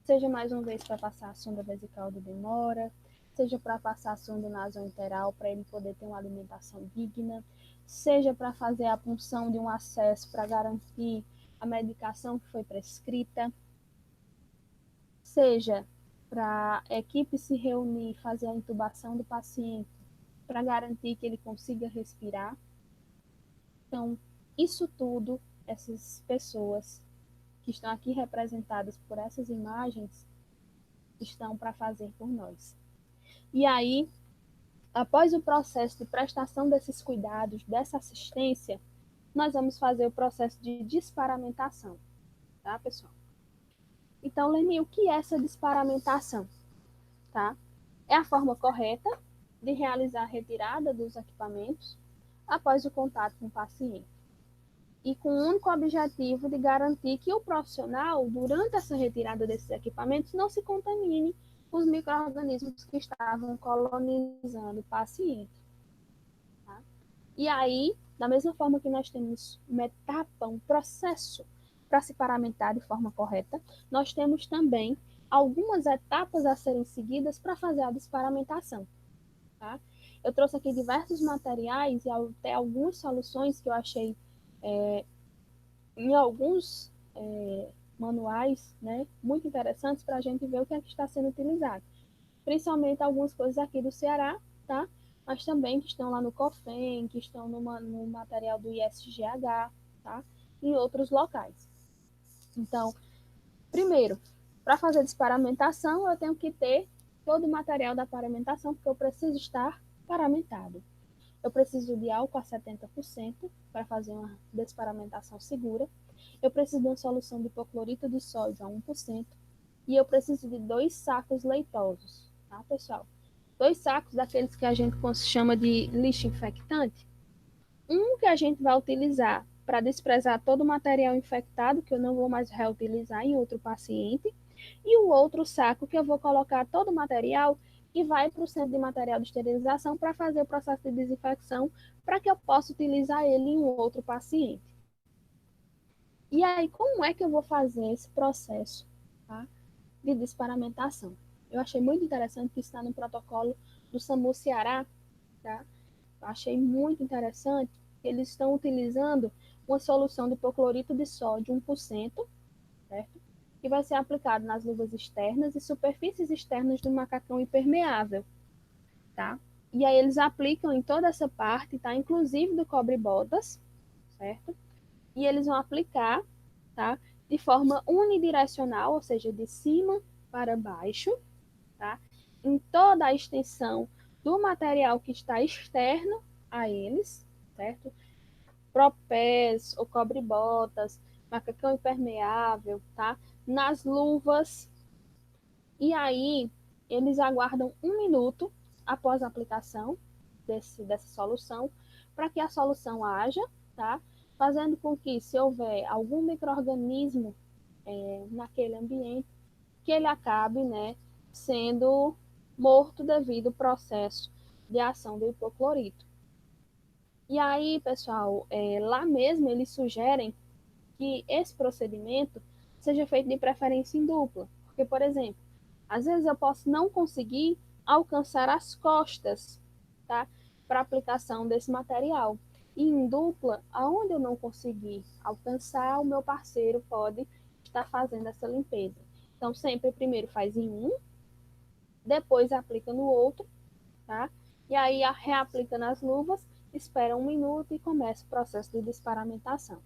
Seja mais uma vez para passar a sonda vesical de demora, seja para passar sonda nasoenteral para ele poder ter uma alimentação digna, seja para fazer a punção de um acesso para garantir a medicação que foi prescrita, seja para a equipe se reunir e fazer a intubação do paciente para garantir que ele consiga respirar. Então, isso tudo, essas pessoas que estão aqui representadas por essas imagens, estão para fazer por nós. E aí, após o processo de prestação desses cuidados, dessa assistência, nós vamos fazer o processo de desparamentação, tá, pessoal? Então, Leni, o que é essa desparamentação? Tá? É a forma correta de realizar a retirada dos equipamentos após o contato com o paciente. E com o único objetivo de garantir que o profissional, durante essa retirada desses equipamentos, não se contamine com os micro-organismos que estavam colonizando o paciente. Tá? E aí, da mesma forma que nós temos uma etapa, um processo para se paramentar de forma correta, nós temos também algumas etapas a serem seguidas para fazer a desparamentação. Tá? Eu trouxe aqui diversos materiais e até algumas soluções que eu achei em alguns manuais, né, muito interessantes para a gente ver o que é que está sendo utilizado. Principalmente algumas coisas aqui do Ceará, tá? Mas também que estão lá no COFEN, que estão no material do ISGH, tá? Em outros locais. Então, primeiro, para fazer desparamentação, eu tenho que ter todo o material da paramentação, porque eu preciso estar paramentado. Eu preciso de álcool a 70% para fazer uma desparamentação segura. Eu preciso de uma solução de hipoclorito de sódio a 1%. E eu preciso de 2 sacos leitosos, tá, pessoal? 2 sacos daqueles que a gente chama de lixo infectante. Um que a gente vai utilizar para desprezar todo o material infectado, que eu não vou mais reutilizar em outro paciente. E o outro saco que eu vou colocar todo o material que vai para o centro de material de esterilização para fazer o processo de desinfecção, para que eu possa utilizar ele em um outro paciente. E aí, como é que eu vou fazer esse processo, tá, de desparamentação? Eu achei muito interessante que está no protocolo do SAMU Ceará, tá? Eu achei muito interessante que eles estão utilizando uma solução de hipoclorito de sódio 1%, certo? Que vai ser aplicado nas luvas externas e superfícies externas do macacão impermeável, tá? E aí eles aplicam em toda essa parte, tá? Inclusive do cobre-botas, certo? E eles vão aplicar, tá? De forma unidirecional, ou seja, de cima para baixo, tá? Em toda a extensão do material que está externo a eles, certo? Propés, ou cobre-botas, macacão impermeável, tá? Nas luvas. E aí, eles aguardam 1 minuto após a aplicação dessa solução, para que a solução haja, tá? Fazendo com que, se houver algum micro-organismo naquele ambiente, que ele acabe, né, sendo morto devido ao processo de ação do hipoclorito. E aí, pessoal, lá mesmo eles sugerem que esse procedimento seja feito de preferência em dupla. Porque, por exemplo, às vezes eu posso não conseguir alcançar as costas, tá? Para aplicação desse material. E em dupla, aonde eu não conseguir alcançar, o meu parceiro pode estar fazendo essa limpeza. Então, sempre primeiro faz em um, depois aplica no outro, tá? E aí reaplica nas luvas, espera 1 minuto e começa o processo de desparamentação.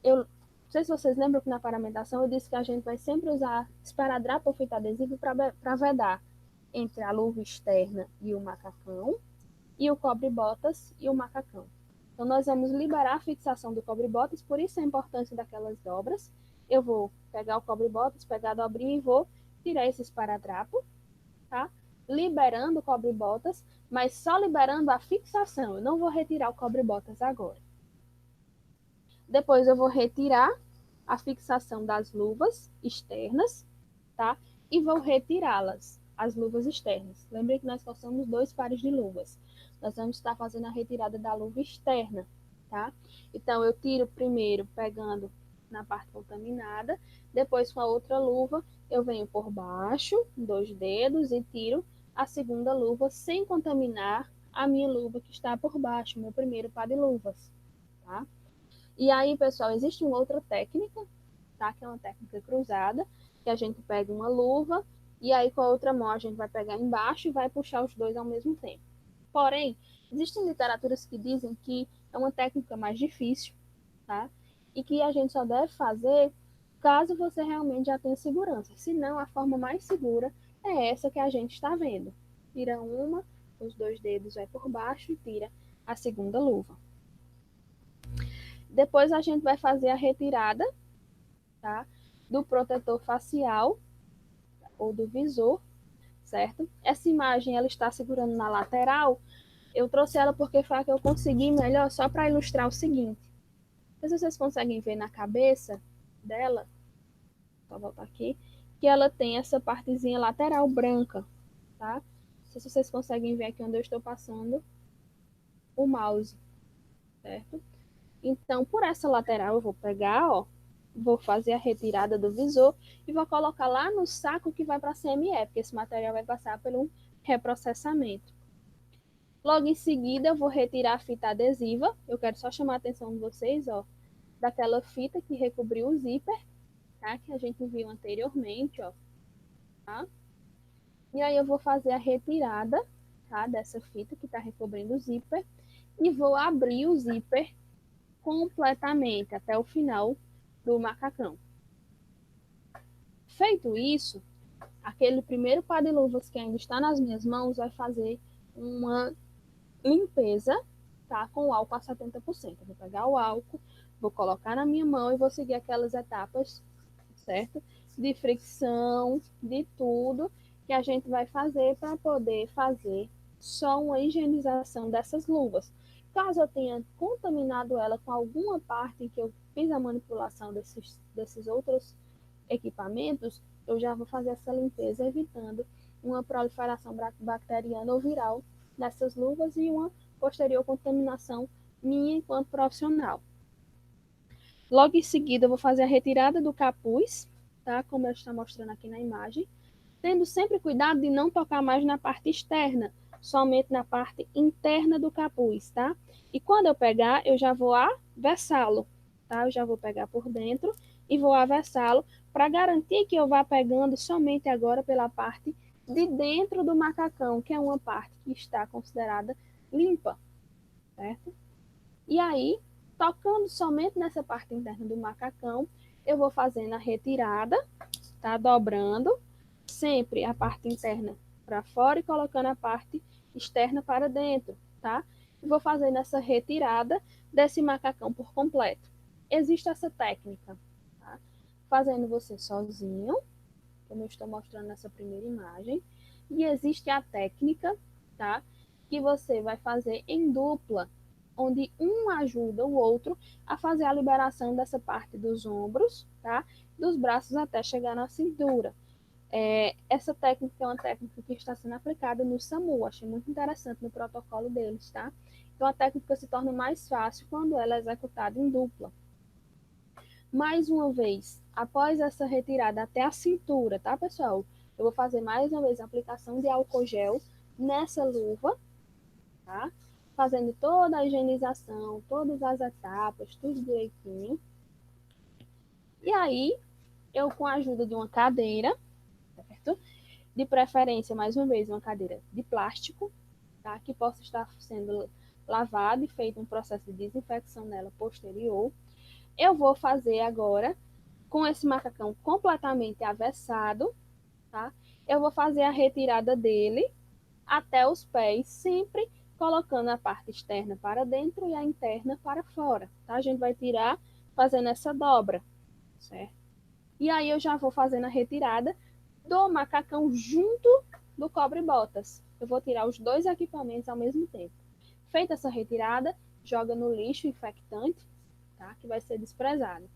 Eu não sei se vocês lembram que na paramentação eu disse que a gente vai sempre usar esparadrapo ou fita adesiva para vedar entre a luva externa e o macacão, e o cobre-botas e o macacão. Então, nós vamos liberar a fixação do cobre-botas, por isso a importância daquelas dobras. Eu vou pegar o cobre-botas, pegar a dobrinha e vou tirar esse esparadrapo, tá? Liberando o cobre-botas, mas só liberando a fixação. Eu não vou retirar o cobre-botas agora. Depois eu vou retirar a fixação das luvas externas, tá? E vou retirá-las, as luvas externas. Lembrem que nós postamos 2 pares de luvas. Nós vamos estar fazendo a retirada da luva externa, tá? Então, eu tiro primeiro pegando na parte contaminada, depois com a outra luva, eu venho por baixo, 2 dedos, e tiro a segunda luva sem contaminar a minha luva que está por baixo, meu primeiro par de luvas, tá? E aí, pessoal, existe uma outra técnica, tá? Que é uma técnica cruzada, que a gente pega uma luva e aí com a outra mão a gente vai pegar embaixo e vai puxar os dois ao mesmo tempo. Porém, existem literaturas que dizem que é uma técnica mais difícil, tá? E que a gente só deve fazer caso você realmente já tenha segurança. Senão, a forma mais segura é essa que a gente está vendo. Tira uma, os 2 dedos vai por baixo e tira a segunda luva. Depois a gente vai fazer a retirada, tá? Do protetor facial ou do visor, certo? Essa imagem ela está segurando na lateral. Eu trouxe ela porque foi a que eu consegui melhor só para ilustrar o seguinte. Não sei se vocês conseguem ver na cabeça dela, vou voltar aqui, que ela tem essa partezinha lateral branca, tá? Não sei se vocês conseguem ver aqui onde eu estou passando o mouse, certo? Então, por essa lateral eu vou pegar, ó, vou fazer a retirada do visor e vou colocar lá no saco que vai para a CME, porque esse material vai passar por um reprocessamento. Logo em seguida, eu vou retirar a fita adesiva. Eu quero só chamar a atenção de vocês, ó, daquela fita que recobriu o zíper, tá? Que a gente viu anteriormente, ó, tá? E aí eu vou fazer a retirada, tá? Dessa fita que está recobrindo o zíper e vou abrir o zíper completamente até o final do macacão. Feito isso, aquele primeiro par de luvas que ainda está nas minhas mãos vai fazer uma limpeza, tá? Com o álcool a 70%. Eu vou pegar o álcool, vou colocar na minha mão e vou seguir aquelas etapas, certo? De fricção, de tudo que a gente vai fazer para poder fazer só uma higienização dessas luvas. Caso eu tenha contaminado ela com alguma parte em que eu fiz a manipulação desses outros equipamentos, eu já vou fazer essa limpeza, evitando uma proliferação bacteriana ou viral nessas luvas e uma posterior contaminação minha enquanto profissional. Logo em seguida, eu vou fazer a retirada do capuz, tá? Como eu estou mostrando aqui na imagem, tendo sempre cuidado de não tocar mais na parte externa, somente na parte interna do capuz, tá? E quando eu pegar, eu já vou avessá-lo, tá? Eu já vou pegar por dentro e vou avessá-lo para garantir que eu vá pegando somente agora pela parte de dentro do macacão, que é uma parte que está considerada limpa, certo? E aí, tocando somente nessa parte interna do macacão, eu vou fazendo a retirada, tá? Dobrando sempre a parte interna para fora e colocando a parte externa para dentro, tá? E vou fazendo essa retirada desse macacão por completo. Existe essa técnica, tá? Fazendo você sozinho, como eu estou mostrando nessa primeira imagem, e existe a técnica, tá? Que você vai fazer em dupla, onde um ajuda o outro a fazer a liberação dessa parte dos ombros, tá? Dos braços até chegar na cintura. Essa técnica é uma técnica que está sendo aplicada no SAMU, achei muito interessante no protocolo deles, tá? Então a técnica se torna mais fácil quando ela é executada em dupla. Mais uma vez, após essa retirada até a cintura, tá, pessoal? Eu vou fazer mais uma vez a aplicação de álcool gel nessa luva, tá? Fazendo toda a higienização, todas as etapas, tudo direitinho. E aí, eu com a ajuda de uma cadeira, certo? De preferência, mais uma vez, uma cadeira de plástico, tá? Que possa estar sendo lavada e feito um processo de desinfecção nela posterior. Eu vou fazer agora, com esse macacão completamente avessado, tá? Eu vou fazer a retirada dele até os pés, sempre colocando a parte externa para dentro e a interna para fora, tá? A gente vai tirar fazendo essa dobra, certo? E aí eu já vou fazendo a retirada do macacão junto do cobre-botas. Eu vou tirar os dois equipamentos ao mesmo tempo. Feita essa retirada, joga no lixo infectante, tá? Que vai ser desprezado.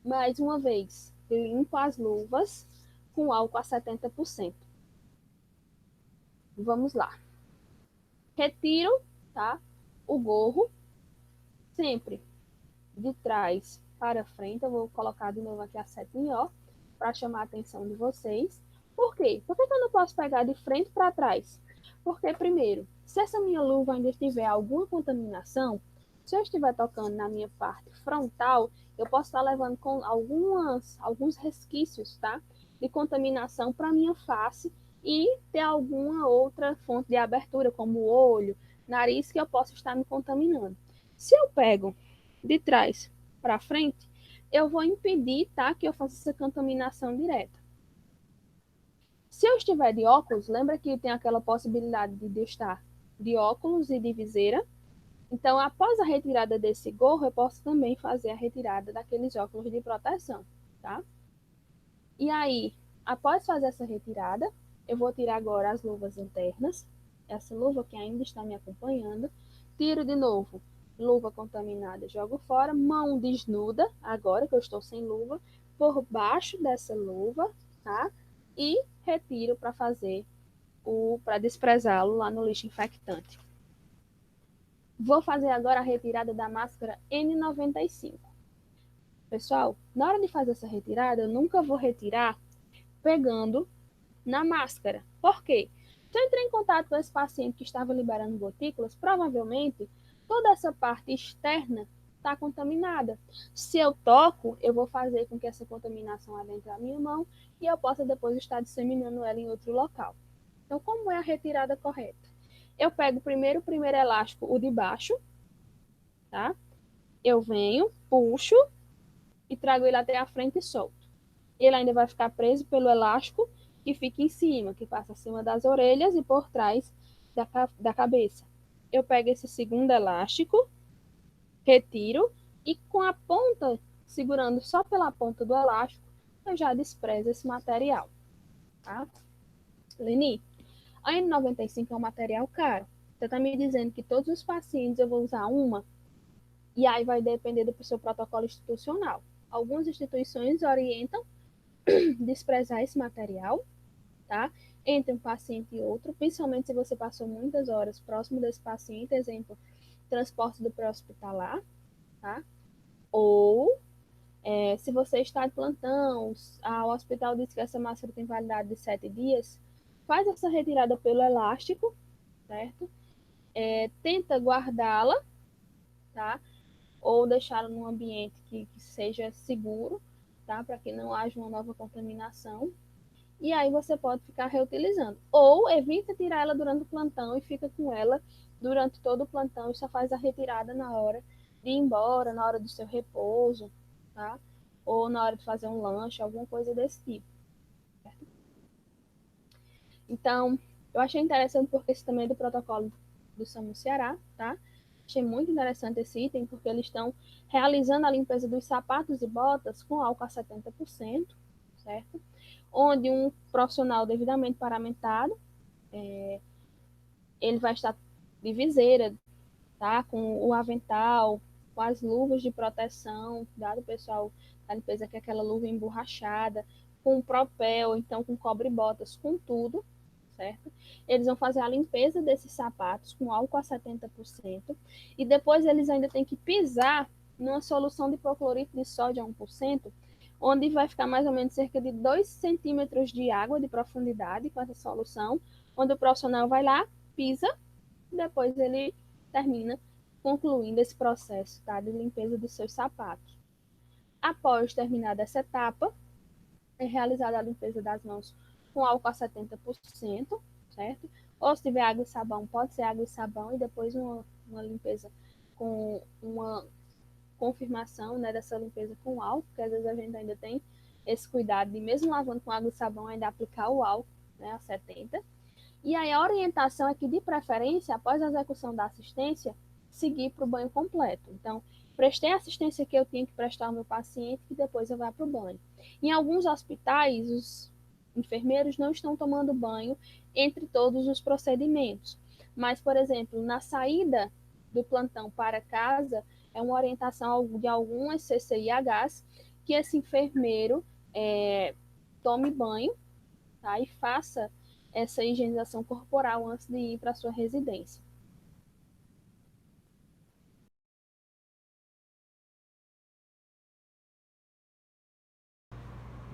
Mais uma vez, limpo as luvas com álcool a 70%. Vamos lá. Retiro, tá? O gorro, sempre de trás para frente. Eu vou colocar de novo aqui a setinha, ó. para chamar a atenção de vocês. Por quê? Por que eu não posso pegar de frente para trás? Porque, primeiro, se essa minha luva ainda tiver alguma contaminação, se eu estiver tocando na minha parte frontal, eu posso estar levando com alguns resquícios, tá? De contaminação para a minha face e ter alguma outra fonte de abertura, como o olho, nariz, que eu possa estar me contaminando. Se eu pego de trás para frente, eu vou impedir, tá, que eu faça essa contaminação direta. Se eu estiver de óculos, lembra que tem aquela possibilidade de estar de óculos e de viseira? Então, após a retirada desse gorro, eu posso também fazer a retirada daqueles óculos de proteção, tá? E aí, após fazer essa retirada, eu vou tirar agora as luvas internas, essa luva que ainda está me acompanhando, tiro de novo, luva contaminada, jogo fora, mão desnuda, agora que eu estou sem luva, por baixo dessa luva, tá? E retiro para fazer para desprezá-lo lá no lixo infectante. Vou fazer agora a retirada da máscara N95. Pessoal, na hora de fazer essa retirada, eu nunca vou retirar pegando na máscara. Por quê? Se eu entrei em contato com esse paciente que estava liberando gotículas, provavelmente toda essa parte externa está contaminada. Se eu toco, eu vou fazer com que essa contaminação adentre a minha mão e eu possa depois estar disseminando ela em outro local. Então, como é a retirada correta? Eu pego primeiro o primeiro elástico, o de baixo, tá? Eu venho, puxo e trago ele até a frente e solto. Ele ainda vai ficar preso pelo elástico que fica em cima, que passa acima das orelhas e por trás da cabeça. Eu pego esse segundo elástico, retiro e com a ponta, segurando só pela ponta do elástico, eu já desprezo esse material. Tá? Leni, a N95 é um material caro. Você está me dizendo que todos os pacientes eu vou usar uma? E aí vai depender do seu protocolo institucional. Algumas instituições orientam desprezar esse material, tá? Entre um paciente e outro, principalmente se você passou muitas horas próximo desse paciente, exemplo, transporte do pré-hospitalar, tá? Ou se você está de plantão, o hospital diz que essa máscara tem validade de 7 dias, faz essa retirada pelo elástico, certo? Tenta guardá-la, tá? Ou deixá-la num ambiente que seja seguro, tá? Para que não haja uma nova contaminação. E aí você pode ficar reutilizando. Ou evita tirar ela durante o plantão e fica com ela durante todo o plantão e só faz a retirada na hora de ir embora, na hora do seu repouso, tá? Ou na hora de fazer um lanche, alguma coisa desse tipo. Certo? Então, eu achei interessante porque esse também é do protocolo do SAMU Ceará, tá? Achei muito interessante esse item porque eles estão realizando a limpeza dos sapatos e botas com álcool a 70%, certo? Onde um profissional devidamente paramentado, ele vai estar de viseira, tá? Com o avental, com as luvas de proteção, dado o pessoal da limpeza, que é aquela luva emborrachada, com propel, então com cobre-botas, com tudo, certo? Eles vão fazer a limpeza desses sapatos com álcool a 70% e depois eles ainda têm que pisar numa solução de hipoclorito de sódio a 1%, onde vai ficar mais ou menos cerca de 2 centímetros de água de profundidade com essa solução, onde o profissional vai lá, pisa, e depois ele termina concluindo esse processo, tá, de limpeza dos seus sapatos. Após terminada essa etapa, é realizada a limpeza das mãos com álcool a 70%, certo? Ou se tiver água e sabão, pode ser água e sabão, e depois uma limpeza com uma confirmação, né, dessa limpeza com álcool, porque às vezes a gente ainda tem esse cuidado de, mesmo lavando com água e sabão, ainda aplicar o álcool, né, a 70%. E aí a orientação é que, de preferência, após a execução da assistência, seguir para o banho completo. Então, prestei a assistência que eu tinha que prestar ao meu paciente, que depois eu vá para o banho. Em alguns hospitais, os enfermeiros não estão tomando banho entre todos os procedimentos. Mas, por exemplo, na saída do plantão para casa, é uma orientação de algumas CCIHs que esse enfermeiro tome banho, tá? E faça essa higienização corporal antes de ir para a sua residência.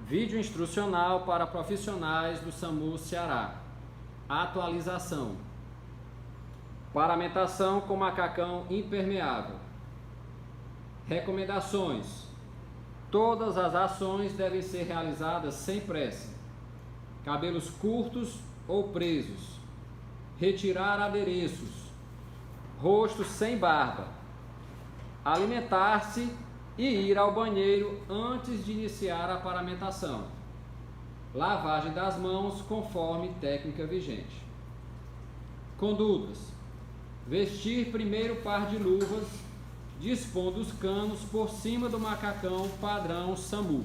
Vídeo instrucional para profissionais do SAMU Ceará. Atualização. Paramentação com macacão impermeável. Recomendações. Todas as ações devem ser realizadas sem pressa. Cabelos curtos ou presos. Retirar adereços. Rosto sem barba. Alimentar-se e ir ao banheiro antes de iniciar a paramentação. Lavagem das mãos conforme técnica vigente. Condutas: vestir primeiro par de luvas, dispondo os canos por cima do macacão padrão SAMU.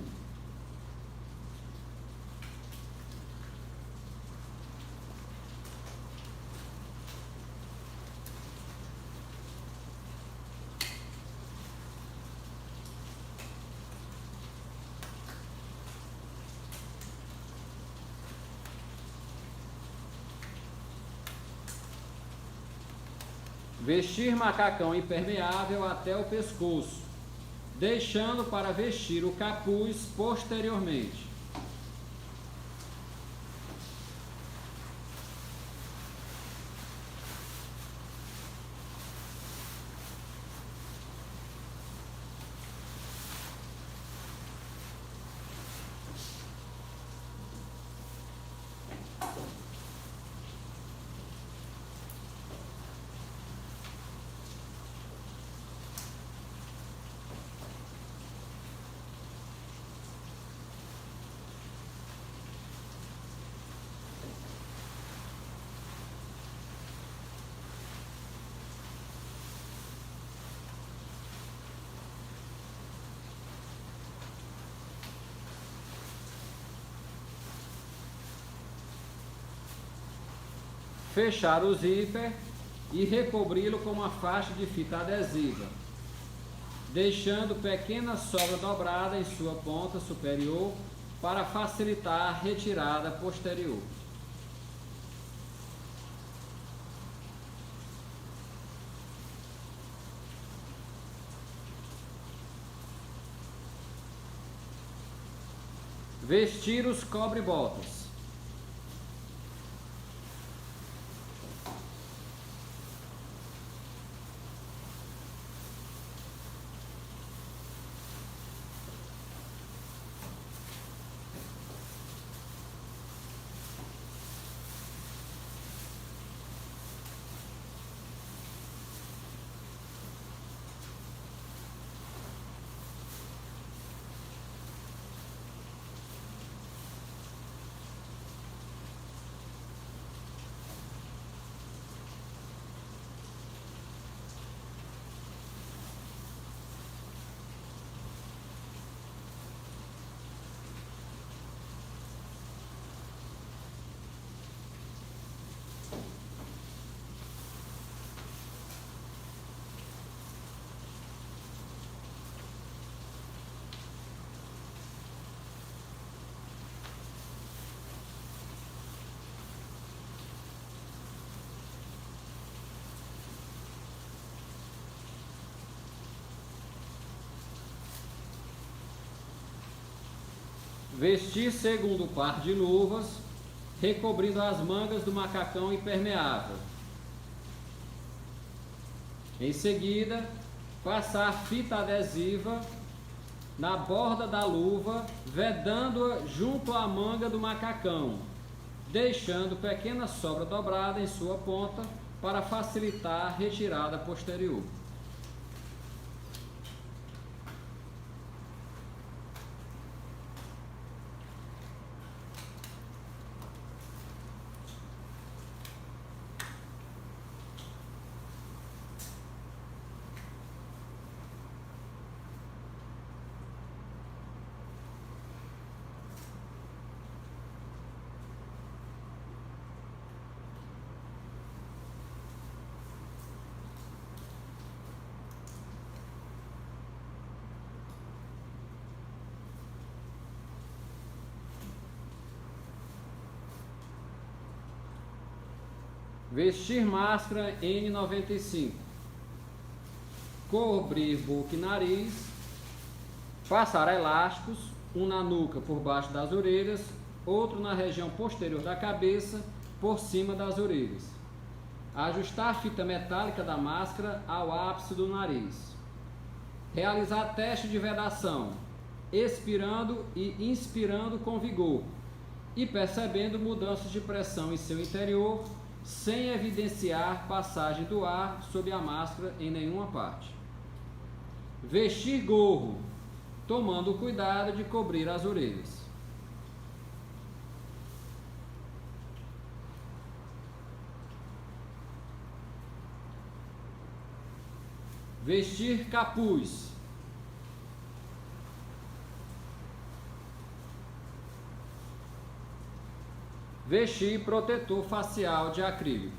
Vestir macacão impermeável até o pescoço, deixando para vestir o capuz posteriormente. Fechar o zíper e recobri-lo com uma faixa de fita adesiva, deixando pequena sobra dobrada em sua ponta superior para facilitar a retirada posterior. Vestir os cobre-botas. Vestir segundo par de luvas, recobrindo as mangas do macacão impermeável. Em seguida, passar fita adesiva na borda da luva, vedando-a junto à manga do macacão, deixando pequena sobra dobrada em sua ponta para facilitar a retirada posterior. Vestir máscara N95. Cobrir boca e nariz. Passar elásticos um na nuca por baixo das orelhas, outro na região posterior da cabeça, por cima das orelhas. Ajustar a fita metálica da máscara ao ápice do nariz. Realizar teste de vedação, expirando e inspirando com vigor e percebendo mudanças de pressão em seu interior, sem evidenciar passagem do ar sob a máscara em nenhuma parte. Vestir gorro, tomando o cuidado de cobrir as orelhas. Vestir capuz. Vestir protetor facial de acrílico.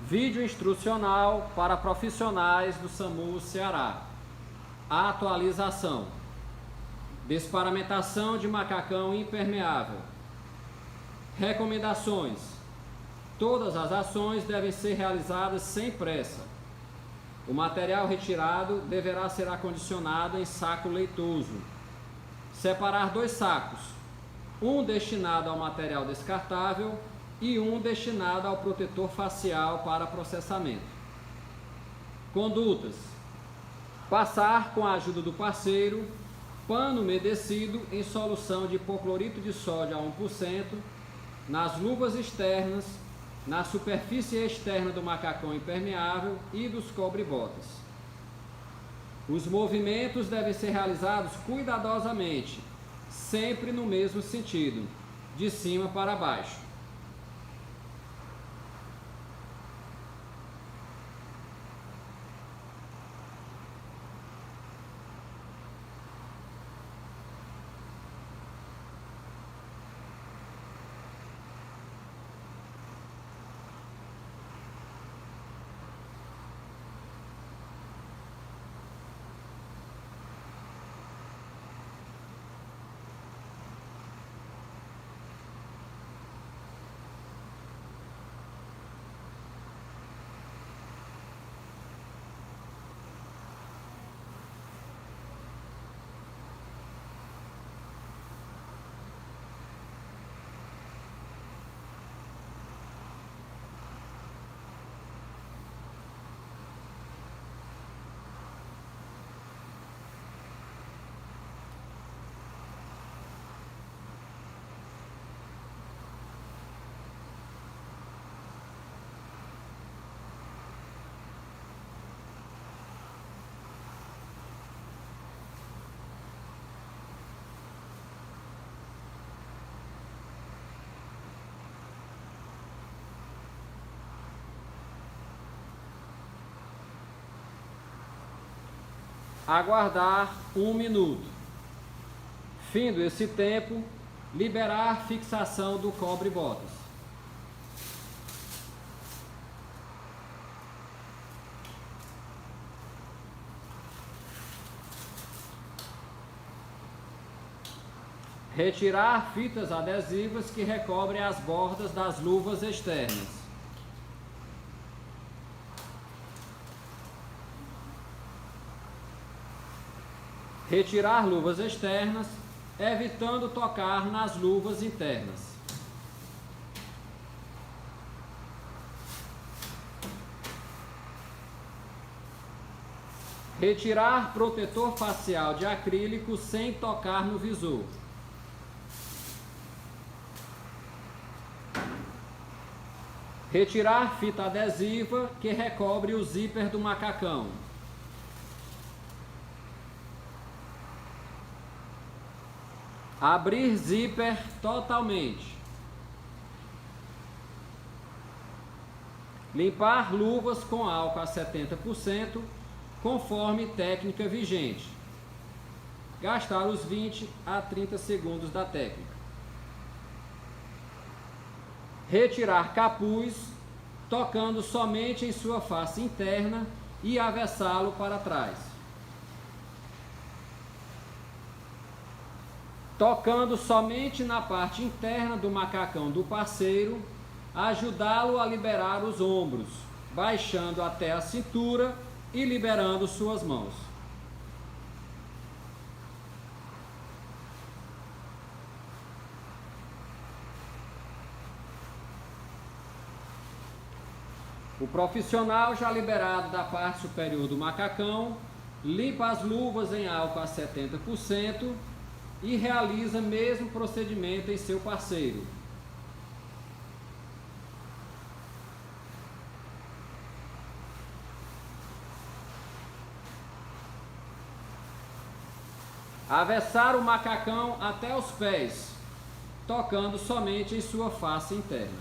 Vídeo instrucional para profissionais do SAMU Ceará. Atualização. Desparamentação de macacão impermeável. Recomendações. Todas as ações devem ser realizadas sem pressa. O material retirado deverá ser acondicionado em saco leitoso. Separar 2 sacos, um destinado ao material descartável e um destinado ao protetor facial para processamento. Condutas. Passar com a ajuda do parceiro pano umedecido em solução de hipoclorito de sódio a 1% nas luvas externas, na superfície externa do macacão impermeável e dos cobre-botas. Os movimentos devem ser realizados cuidadosamente, sempre no mesmo sentido, de cima para baixo. Aguardar 1 minuto. Findo esse tempo, liberar fixação do cobre-botas. Retirar fitas adesivas que recobrem as bordas das luvas externas. Retirar luvas externas, evitando tocar nas luvas internas. Retirar protetor facial de acrílico sem tocar no visor. Retirar fita adesiva que recobre o zíper do macacão. Abrir zíper totalmente. Limpar luvas com álcool a 70%, conforme técnica vigente. Gastar os 20 a 30 segundos da técnica. Retirar capuz, tocando somente em sua face interna e avessá-lo para trás. tocando somente na parte interna do macacão do parceiro, ajudá-lo a liberar os ombros, baixando até a cintura e liberando suas mãos. O profissional, já liberado da parte superior do macacão, limpa as luvas em álcool a 70% e realiza o mesmo procedimento em seu parceiro. Avessar o macacão até os pés, tocando somente em sua face interna.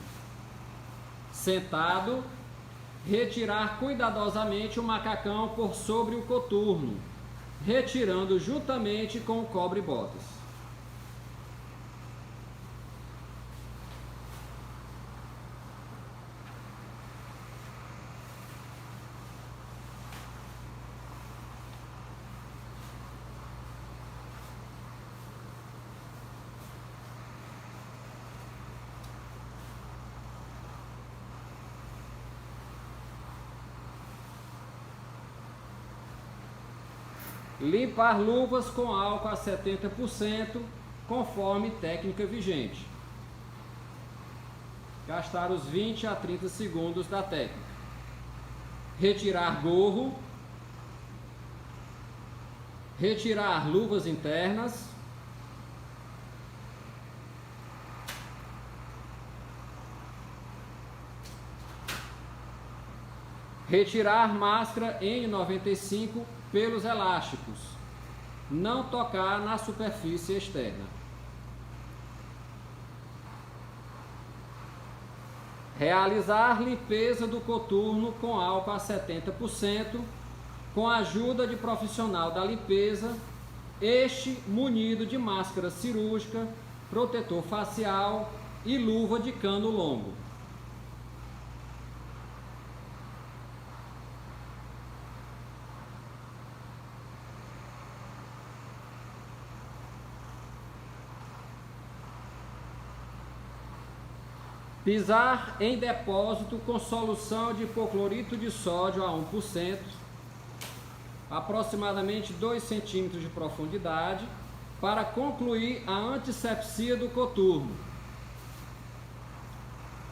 Sentado, retirar cuidadosamente o macacão por sobre o coturno, retirando juntamente com o cobre-botas. Limpar luvas com álcool a 70%, conforme técnica vigente. Gastar os 20 a 30 segundos da técnica. Retirar gorro. Retirar luvas internas. Retirar máscara N95 pelos elásticos. Não tocar na superfície externa. Realizar limpeza do coturno com álcool a 70%, com a ajuda de profissional da limpeza, este munido de máscara cirúrgica, protetor facial e luva de cano longo. Pisar em depósito com solução de hipoclorito de sódio a 1%, aproximadamente 2 centímetros de profundidade, para concluir a antisepsia do coturno.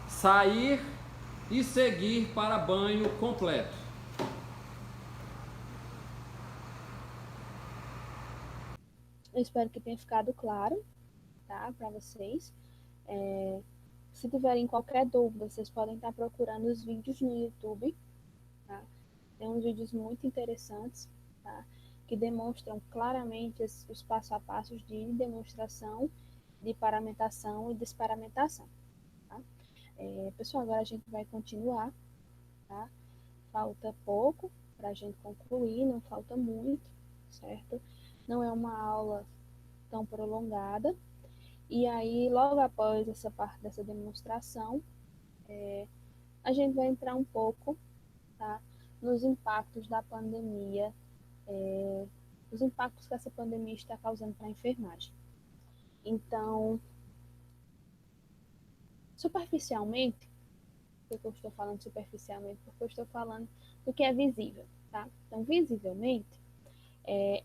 Sair e seguir para banho completo. Eu espero que tenha ficado claro, tá, para vocês. Se tiverem qualquer dúvida, vocês podem estar procurando os vídeos no YouTube, tá? Tem uns vídeos muito interessantes, tá? Que demonstram claramente os passo a passo de demonstração, de paramentação e desparamentação, tá? Pessoal, agora a gente vai continuar, tá? Falta pouco para a gente concluir, não falta muito, certo? Não é uma aula tão prolongada. E aí, logo após essa parte dessa demonstração, a gente vai entrar um pouco, tá, nos impactos da pandemia, os impactos que essa pandemia está causando para a enfermagem. Então, superficialmente, por que eu estou falando superficialmente? Porque eu estou falando do que é visível, tá? Então, visivelmente,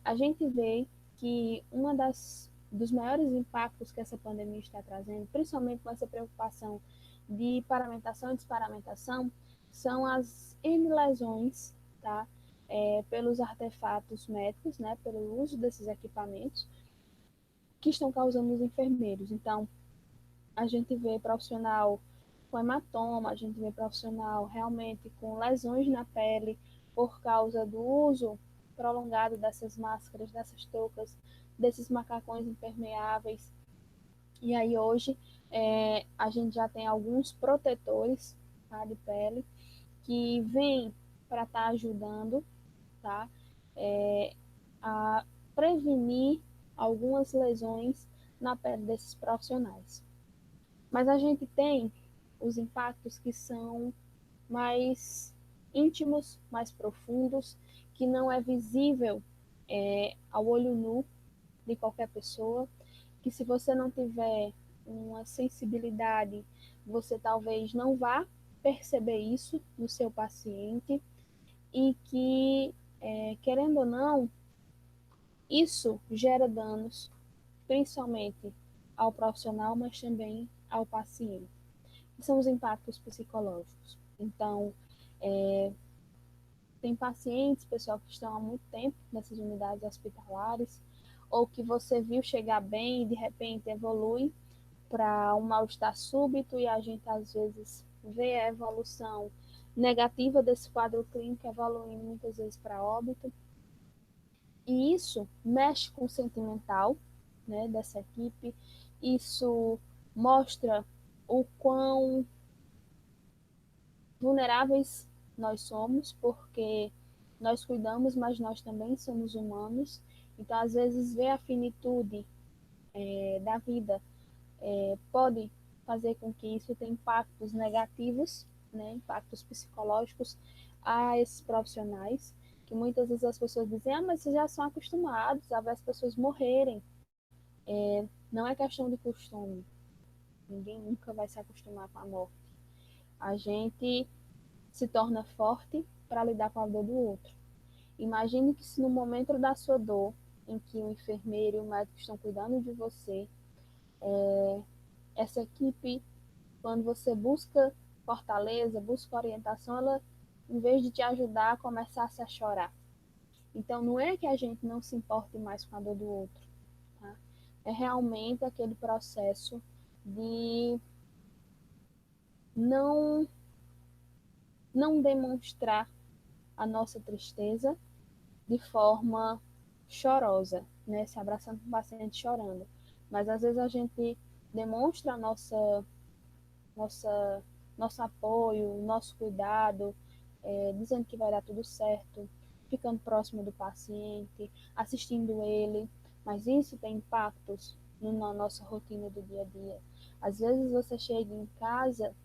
a gente vê que dos maiores impactos que essa pandemia está trazendo, principalmente com essa preocupação de paramentação e desparamentação, são as N lesões, tá? Pelos artefatos médicos, né? Pelo uso desses equipamentos, que estão causando nos enfermeiros. Então, a gente vê profissional com hematoma, a gente vê profissional realmente com lesões na pele por causa do uso prolongado dessas máscaras, dessas toucas, desses macacões impermeáveis. E aí hoje a gente já tem alguns protetores, tá, de pele que vêm para estar ajudando, tá, a prevenir algumas lesões na pele desses profissionais. Mas a gente tem os impactos que são mais íntimos, mais profundos, que não é visível ao olho nu de qualquer pessoa, que se você não tiver uma sensibilidade, você talvez não vá perceber isso no seu paciente e que, querendo ou não, isso gera danos, principalmente ao profissional, mas também ao paciente. Que são os impactos psicológicos. Então, tem pacientes, pessoal, que estão há muito tempo nessas unidades hospitalares, ou que você viu chegar bem e de repente evolui para um mal-estar súbito e a gente às vezes vê a evolução negativa desse quadro clínico evoluindo muitas vezes para óbito. E isso mexe com o sentimental, né, dessa equipe, isso mostra o quão vulneráveis nós somos, porque nós cuidamos, mas nós também somos humanos. Então, às vezes, ver a finitude da vida pode fazer com que isso tenha impactos negativos, né, impactos psicológicos a esses profissionais, que muitas vezes as pessoas dizem, mas vocês já são acostumados a ver as pessoas morrerem. Não é questão de costume, ninguém nunca vai se acostumar com a morte. A gente se torna forte para lidar com a dor do outro. Imagine que se no momento da sua dor, em que o enfermeiro e o médico estão cuidando de você, essa equipe, quando você busca fortaleza, busca orientação, ela, em vez de te ajudar, começasse a chorar. Então, não é que a gente não se importe mais com a dor do outro, tá? É realmente aquele processo de não, não demonstrar a nossa tristeza de forma chorosa, né? Se abraçando com o paciente chorando. Mas às vezes a gente demonstra nossa, nosso apoio, nosso cuidado, dizendo que vai dar tudo certo, ficando próximo do paciente, assistindo ele. Mas isso tem impactos na nossa rotina do dia a dia. Às vezes você chega em casa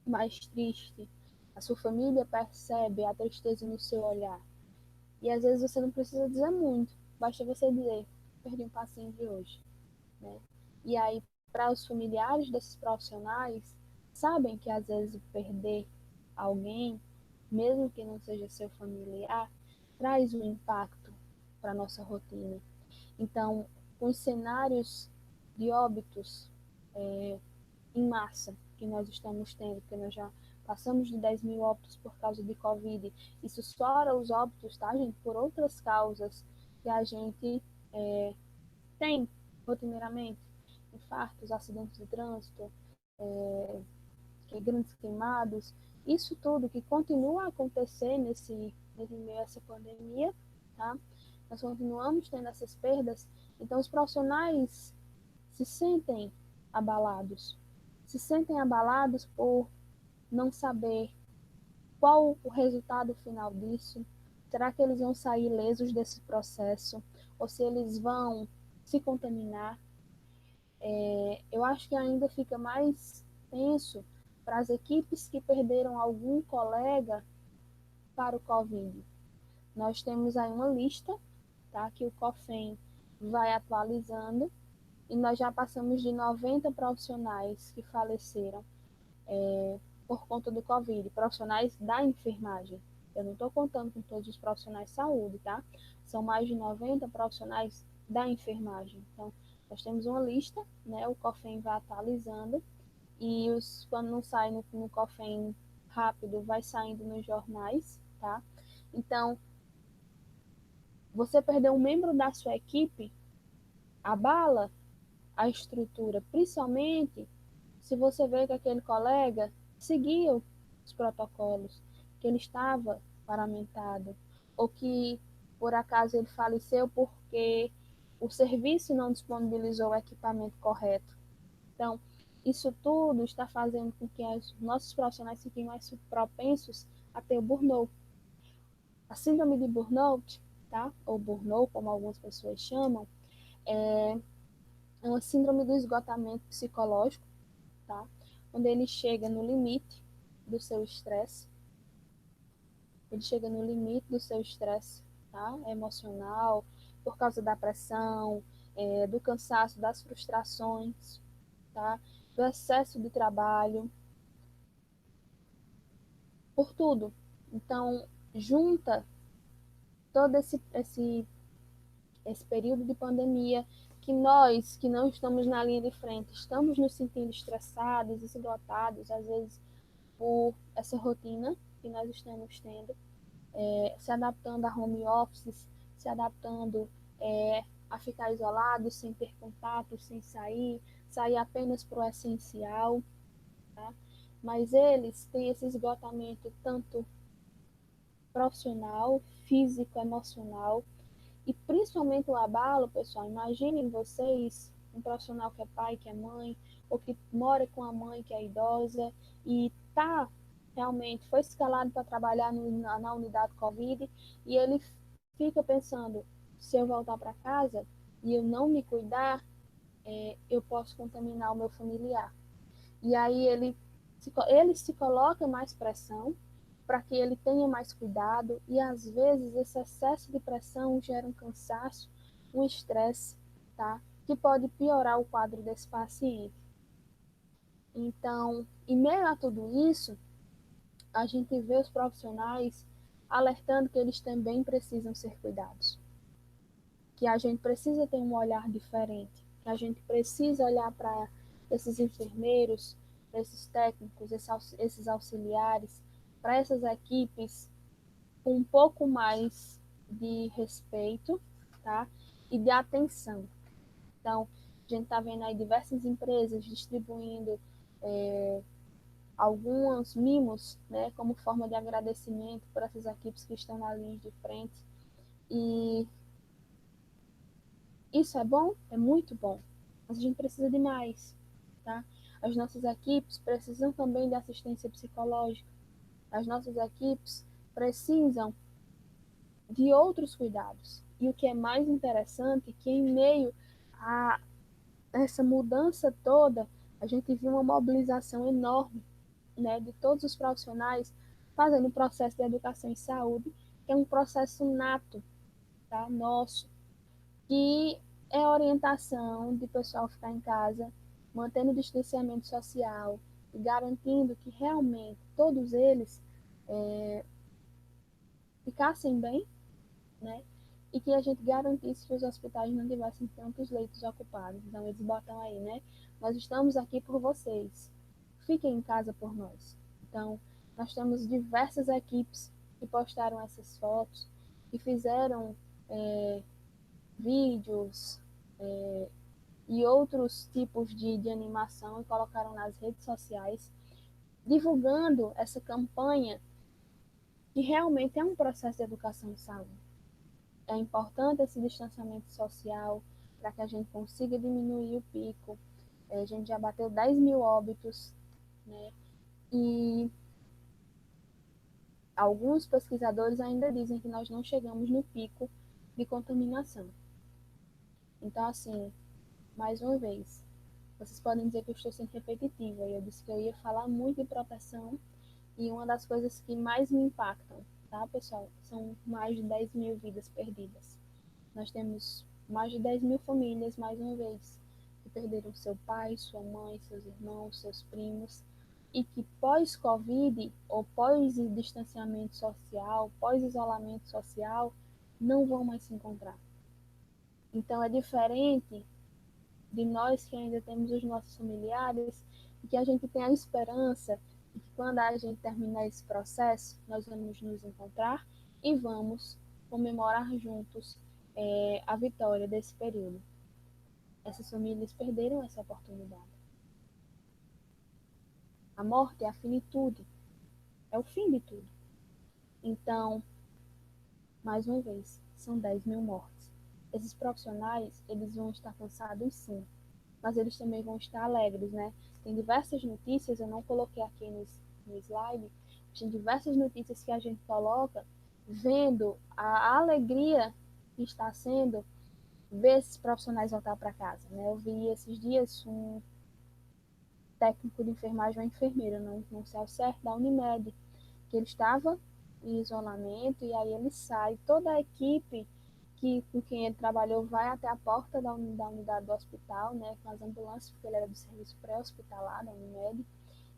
mais triste, a sua família percebe a tristeza no seu olhar. E às vezes você não precisa dizer muito, basta você dizer, perdi um paciente hoje, né? E aí, para os familiares desses profissionais, sabem que às vezes perder alguém, mesmo que não seja seu familiar, traz um impacto para a nossa rotina. Então, os cenários de óbitos em massa que nós estamos tendo, porque nós já passamos de 10 mil óbitos por causa de Covid. Isso fora os óbitos, tá, gente? Por outras causas que a gente tem rotineiramente. Infartos, acidentes de trânsito, grandes queimados. Isso tudo que continua a acontecer nesse meio a essa pandemia, tá? Nós continuamos tendo essas perdas. Então, os profissionais se sentem abalados. Se sentem abalados por não saber qual o resultado final disso. Será que eles vão sair ilesos desse processo? Ou se eles vão se contaminar? Eu acho que ainda fica mais tenso para as equipes que perderam algum colega para o Covid. Nós temos aí uma lista, tá, que o COFEM vai atualizando, e nós já passamos de 90 profissionais que faleceram por conta do Covid, profissionais da enfermagem. Eu não estou contando com todos os profissionais de saúde, tá? São mais de 90 profissionais da enfermagem. Então, nós temos uma lista, né? O COFEM vai atualizando e quando não sai no COFEM rápido, vai saindo nos jornais, tá? Então, você perdeu um membro da sua equipe, abala a estrutura, principalmente se você vê que aquele colega seguia os protocolos, que ele estava paramentado, ou que por acaso ele faleceu porque o serviço não disponibilizou o equipamento correto. Então, isso tudo está fazendo com que os nossos profissionais fiquem mais propensos a ter o burnout. A síndrome de burnout, tá? Ou burnout, como algumas pessoas chamam, é uma síndrome do esgotamento psicológico, tá? Quando ele chega no limite do seu estresse, ele chega no limite do seu estresse, tá? Emocional, por causa da pressão, do cansaço, das frustrações, tá? Do excesso de trabalho, por tudo. Então, junta todo esse período de pandemia, que nós, que não estamos na linha de frente, estamos nos sentindo estressados, esgotados, às vezes por essa rotina que nós estamos tendo, se adaptando a home office, se adaptando a ficar isolado, sem ter contato, sem sair apenas para o essencial, tá? Mas eles têm esse esgotamento tanto profissional, físico, emocional, e principalmente o abalo, pessoal. Imaginem vocês, um profissional que é pai, que é mãe, ou que mora com a mãe que é idosa e realmente foi escalado para trabalhar na unidade Covid, e ele fica pensando, se eu voltar para casa e eu não me cuidar, eu posso contaminar o meu familiar. E aí ele se coloca mais pressão para que ele tenha mais cuidado, e às vezes esse excesso de pressão gera um cansaço, um estresse, tá? Que pode piorar o quadro desse paciente. Então, em meio a tudo isso, a gente vê os profissionais alertando que eles também precisam ser cuidados, que a gente precisa ter um olhar diferente, que a gente precisa olhar para esses enfermeiros, para esses técnicos, esses auxiliares, para essas equipes com um pouco mais de respeito, tá? E de atenção. Então, a gente está vendo aí diversas empresas distribuindo alguns mimos, né, como forma de agradecimento por essas equipes que estão na linha de frente. E isso é bom? É muito bom. Mas a gente precisa de mais, tá? As nossas equipes precisam também de assistência psicológica. As nossas equipes precisam de outros cuidados. E o que é mais interessante é que em meio a essa mudança toda, a gente viu uma mobilização enorme, né, de todos os profissionais fazendo o processo de educação em saúde, que é um processo nato, tá, nosso, que é a orientação de pessoal ficar em casa, mantendo o distanciamento social e garantindo que realmente todos eles ficassem bem, né? E que a gente garantisse que os hospitais não tivessem tantos leitos ocupados. Então, eles botam aí, né? Nós estamos aqui por vocês. Fiquem em casa por nós. Então, nós temos diversas equipes que postaram essas fotos, que fizeram vídeos e outros tipos de animação e colocaram nas redes sociais, divulgando essa campanha que realmente é um processo de educação em saúde. É importante esse distanciamento social para que a gente consiga diminuir o pico. A gente já bateu 10 mil óbitos, né? E alguns pesquisadores ainda dizem que nós não chegamos no pico de contaminação. Então, assim, mais uma vez, vocês podem dizer que eu estou sendo repetitiva. Eu disse que eu ia falar muito de proteção, e uma das coisas que mais me impactam, tá, pessoal, são mais de 10 mil vidas perdidas. Nós temos mais de 10 mil famílias, mais uma vez, que perderam seu pai, sua mãe, seus irmãos, seus primos, e que pós-Covid ou pós-distanciamento social, pós-isolamento social, não vão mais se encontrar. Então, é diferente de nós que ainda temos os nossos familiares e que a gente tem a esperança de que quando a gente terminar esse processo, nós vamos nos encontrar e vamos comemorar juntos a vitória desse período. Essas famílias perderam essa oportunidade. A morte é a finitude, é o fim de tudo. Então, mais uma vez, são 10 mil mortes. Esses profissionais, eles vão estar cansados sim, mas eles também vão estar alegres, né? Tem diversas notícias, eu não coloquei aqui no slide, tem diversas notícias que a gente coloca vendo a alegria que está sendo ver esses profissionais voltar para casa, né? Eu vi esses dias um técnico de enfermagem, uma enfermeira, não sei ao certo, da Unimed, que ele estava em isolamento e aí ele sai, toda a equipe que com quem ele trabalhou vai até a porta da unidade do hospital, né, com as ambulâncias, porque ele era do serviço pré-hospitalar da Unimed,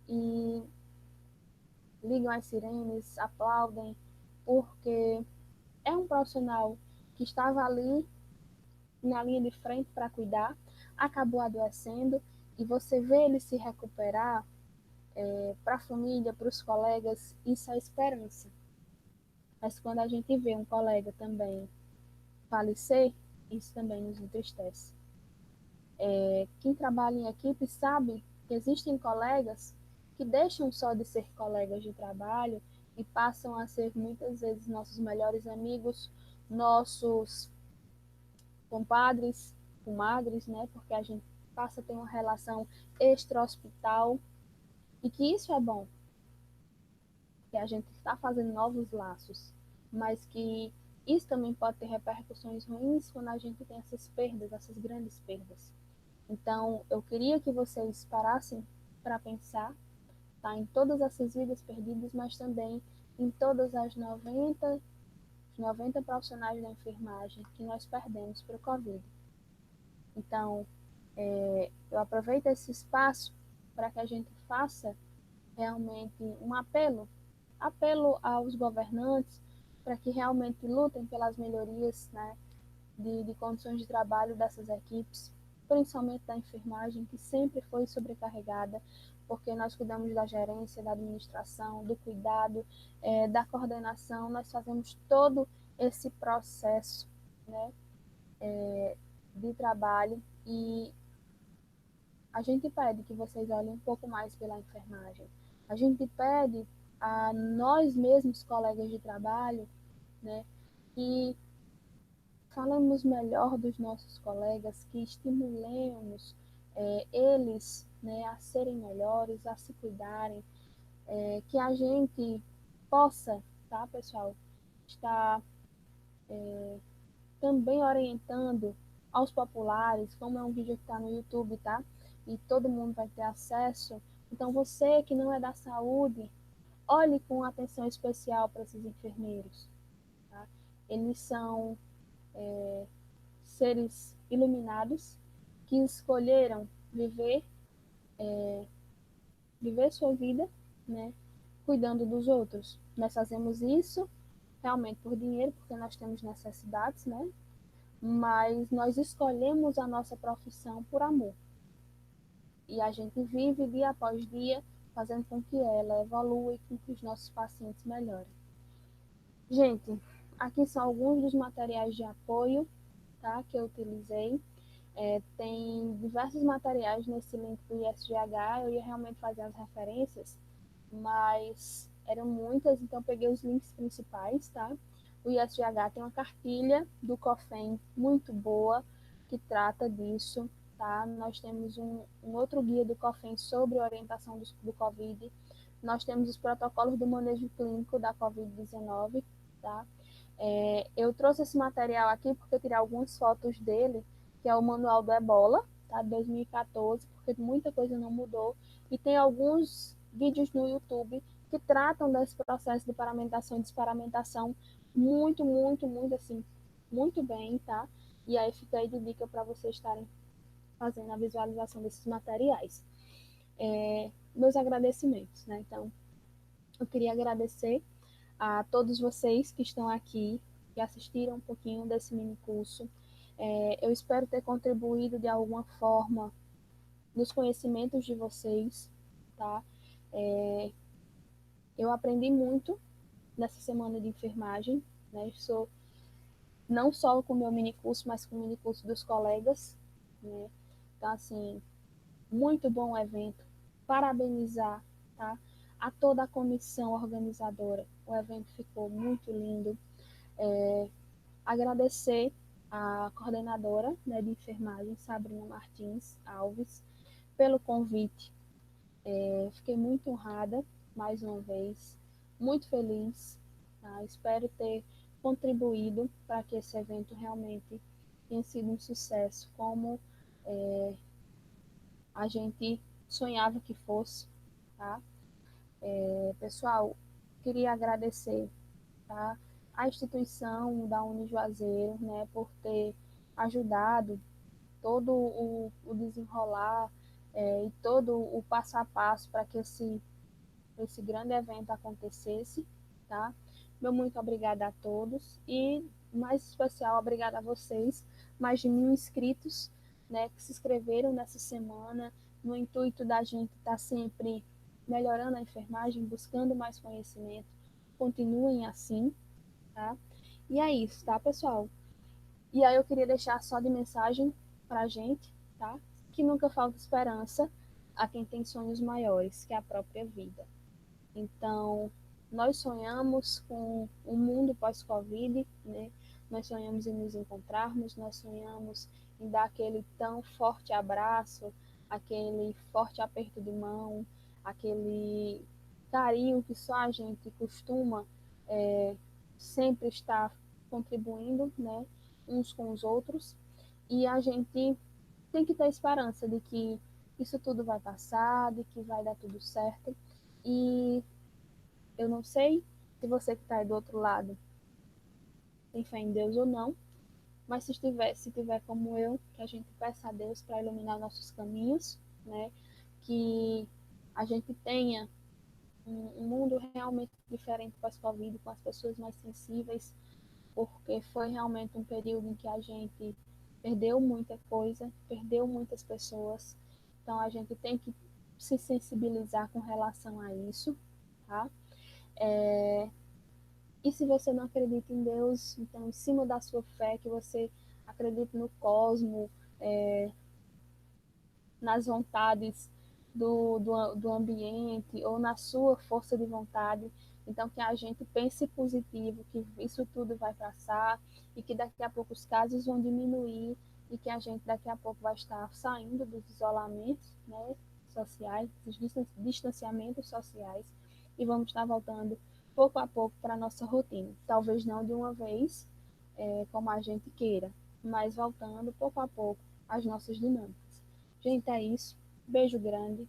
e ligam as sirenes, aplaudem, porque é um profissional que estava ali na linha de frente para cuidar, acabou adoecendo, e você vê ele se recuperar, para a família, para os colegas, isso é esperança. Mas quando a gente vê um colega também falecer, isso também nos entristece. Quem trabalha em equipe sabe que existem colegas que deixam só de ser colegas de trabalho e passam a ser muitas vezes nossos melhores amigos, nossos compadres, comadres, né? Porque a gente passa a ter uma relação extra-hospital e que isso é bom, que a gente está fazendo novos laços, mas que isso também pode ter repercussões ruins quando a gente tem essas perdas, essas grandes perdas. Então, eu queria que vocês parassem para pensar, tá, em todas essas vidas perdidas, mas também em todas as 90 profissionais da enfermagem que nós perdemos para o Covid. Então, eu aproveito esse espaço para que a gente faça realmente um apelo aos governantes para que realmente lutem pelas melhorias, né, de condições de trabalho dessas equipes, principalmente da enfermagem, que sempre foi sobrecarregada, porque nós cuidamos da gerência, da administração, do cuidado, da coordenação, nós fazemos todo esse processo, né, de trabalho, e a gente pede que vocês olhem um pouco mais pela enfermagem. A gente pede a nós mesmos, colegas de trabalho, né, que falemos melhor dos nossos colegas, que estimulemos eles, né, a serem melhores, a se cuidarem, que a gente possa, tá, pessoal, estar também orientando aos populares, como é um vídeo que está no YouTube, tá? E todo mundo vai ter acesso. Então, você que não é da saúde, olhe com atenção especial para esses enfermeiros, tá? Eles são seres iluminados que escolheram viver, viver sua vida, né, cuidando dos outros. Nós fazemos isso realmente por dinheiro, porque nós temos necessidades, né? Mas nós escolhemos a nossa profissão por amor. E a gente vive dia após dia fazendo com que ela evolua e com que os nossos pacientes melhorem. Gente, aqui são alguns dos materiais de apoio, tá, que eu utilizei. Tem diversos materiais nesse link do ISGH, eu ia realmente fazer as referências, mas eram muitas, então eu peguei os links principais, tá? O ISGH tem uma cartilha do COFEM muito boa, que trata disso, tá? Nós temos um outro guia do COFEM sobre orientação do COVID, nós temos os protocolos do manejo clínico da COVID-19, tá? Eu trouxe esse material aqui porque eu tirei algumas fotos dele, que é o Manual do Ebola, tá? 2014, porque muita coisa não mudou. E tem alguns vídeos no YouTube que tratam desse processo de paramentação e desparamentação muito, muito, muito, assim, muito bem, tá? E aí fica aí de dica para vocês estarem fazendo a visualização desses materiais. Meus agradecimentos, né? Então, eu queria agradecer a todos vocês que estão aqui, que assistiram um pouquinho desse mini curso. Eu espero ter contribuído de alguma forma nos conhecimentos de vocês, tá? Eu aprendi muito nessa semana de enfermagem, né? Sou não só com o meu mini curso, mas com o mini curso dos colegas, né? Então, assim, muito bom evento. Parabenizar, tá, a toda a comissão organizadora. O evento ficou muito lindo. Agradecer a coordenadora, né, de enfermagem, Sabrina Martins Alves, pelo convite. Fiquei muito honrada, mais uma vez, muito feliz. Tá? Espero ter contribuído para que esse evento realmente tenha sido um sucesso, como a gente sonhava que fosse. Tá? Pessoal, queria agradecer, tá? a instituição da Unijuazeiro, né, por ter ajudado todo o desenrolar e todo o passo a passo para que esse grande evento acontecesse, tá? Meu muito obrigada a todos e, mais especial, obrigada a vocês, mais de 1.000 inscritos, né, que se inscreveram nessa semana, no intuito da gente estar sempre melhorando a enfermagem, buscando mais conhecimento. Continuem assim, tá? E é isso, tá, pessoal? E aí eu queria deixar só de mensagem pra gente, tá? Que nunca falta esperança a quem tem sonhos maiores que a própria vida. Então, nós sonhamos com um mundo pós-Covid, né? Nós sonhamos em nos encontrarmos, nós sonhamos em dar aquele tão forte abraço, aquele forte aperto de mão, aquele carinho que só a gente costuma é, sempre estar contribuindo, né? Uns com os outros. E a gente tem que ter esperança de que isso tudo vai passar, de que vai dar tudo certo. E eu não sei se você que está aí do outro lado tem fé em Deus ou não, mas se tiver como eu, que a gente peça a Deus para iluminar nossos caminhos, né? Que a gente tenha um mundo realmente diferente pós-Covid, com as pessoas mais sensíveis, porque foi realmente um período em que a gente perdeu muita coisa, perdeu muitas pessoas, então a gente tem que se sensibilizar com relação a isso, tá? É, E se você não acredita em Deus, então, em cima da sua fé, que você acredite no cosmo, nas vontades do ambiente ou na sua força de vontade. Então, que a gente pense positivo, que isso tudo vai passar e que daqui a pouco os casos vão diminuir e que a gente daqui a pouco vai estar saindo dos isolamentos, né, sociais, dos distanciamentos sociais e vamos estar voltando pouco a pouco para a nossa rotina. Talvez não de uma vez, como a gente queira, mas voltando pouco a pouco às nossas dinâmicas. Gente, é isso. Beijo grande.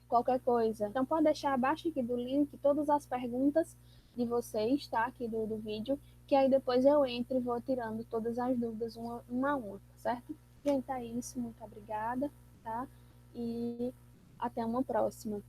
Qualquer coisa. Então, pode deixar abaixo aqui do link todas as perguntas de vocês, tá? Aqui do vídeo, que aí depois eu entro e vou tirando todas as dúvidas uma a uma, certo? Gente, é isso. Muito obrigada, tá? E até uma próxima.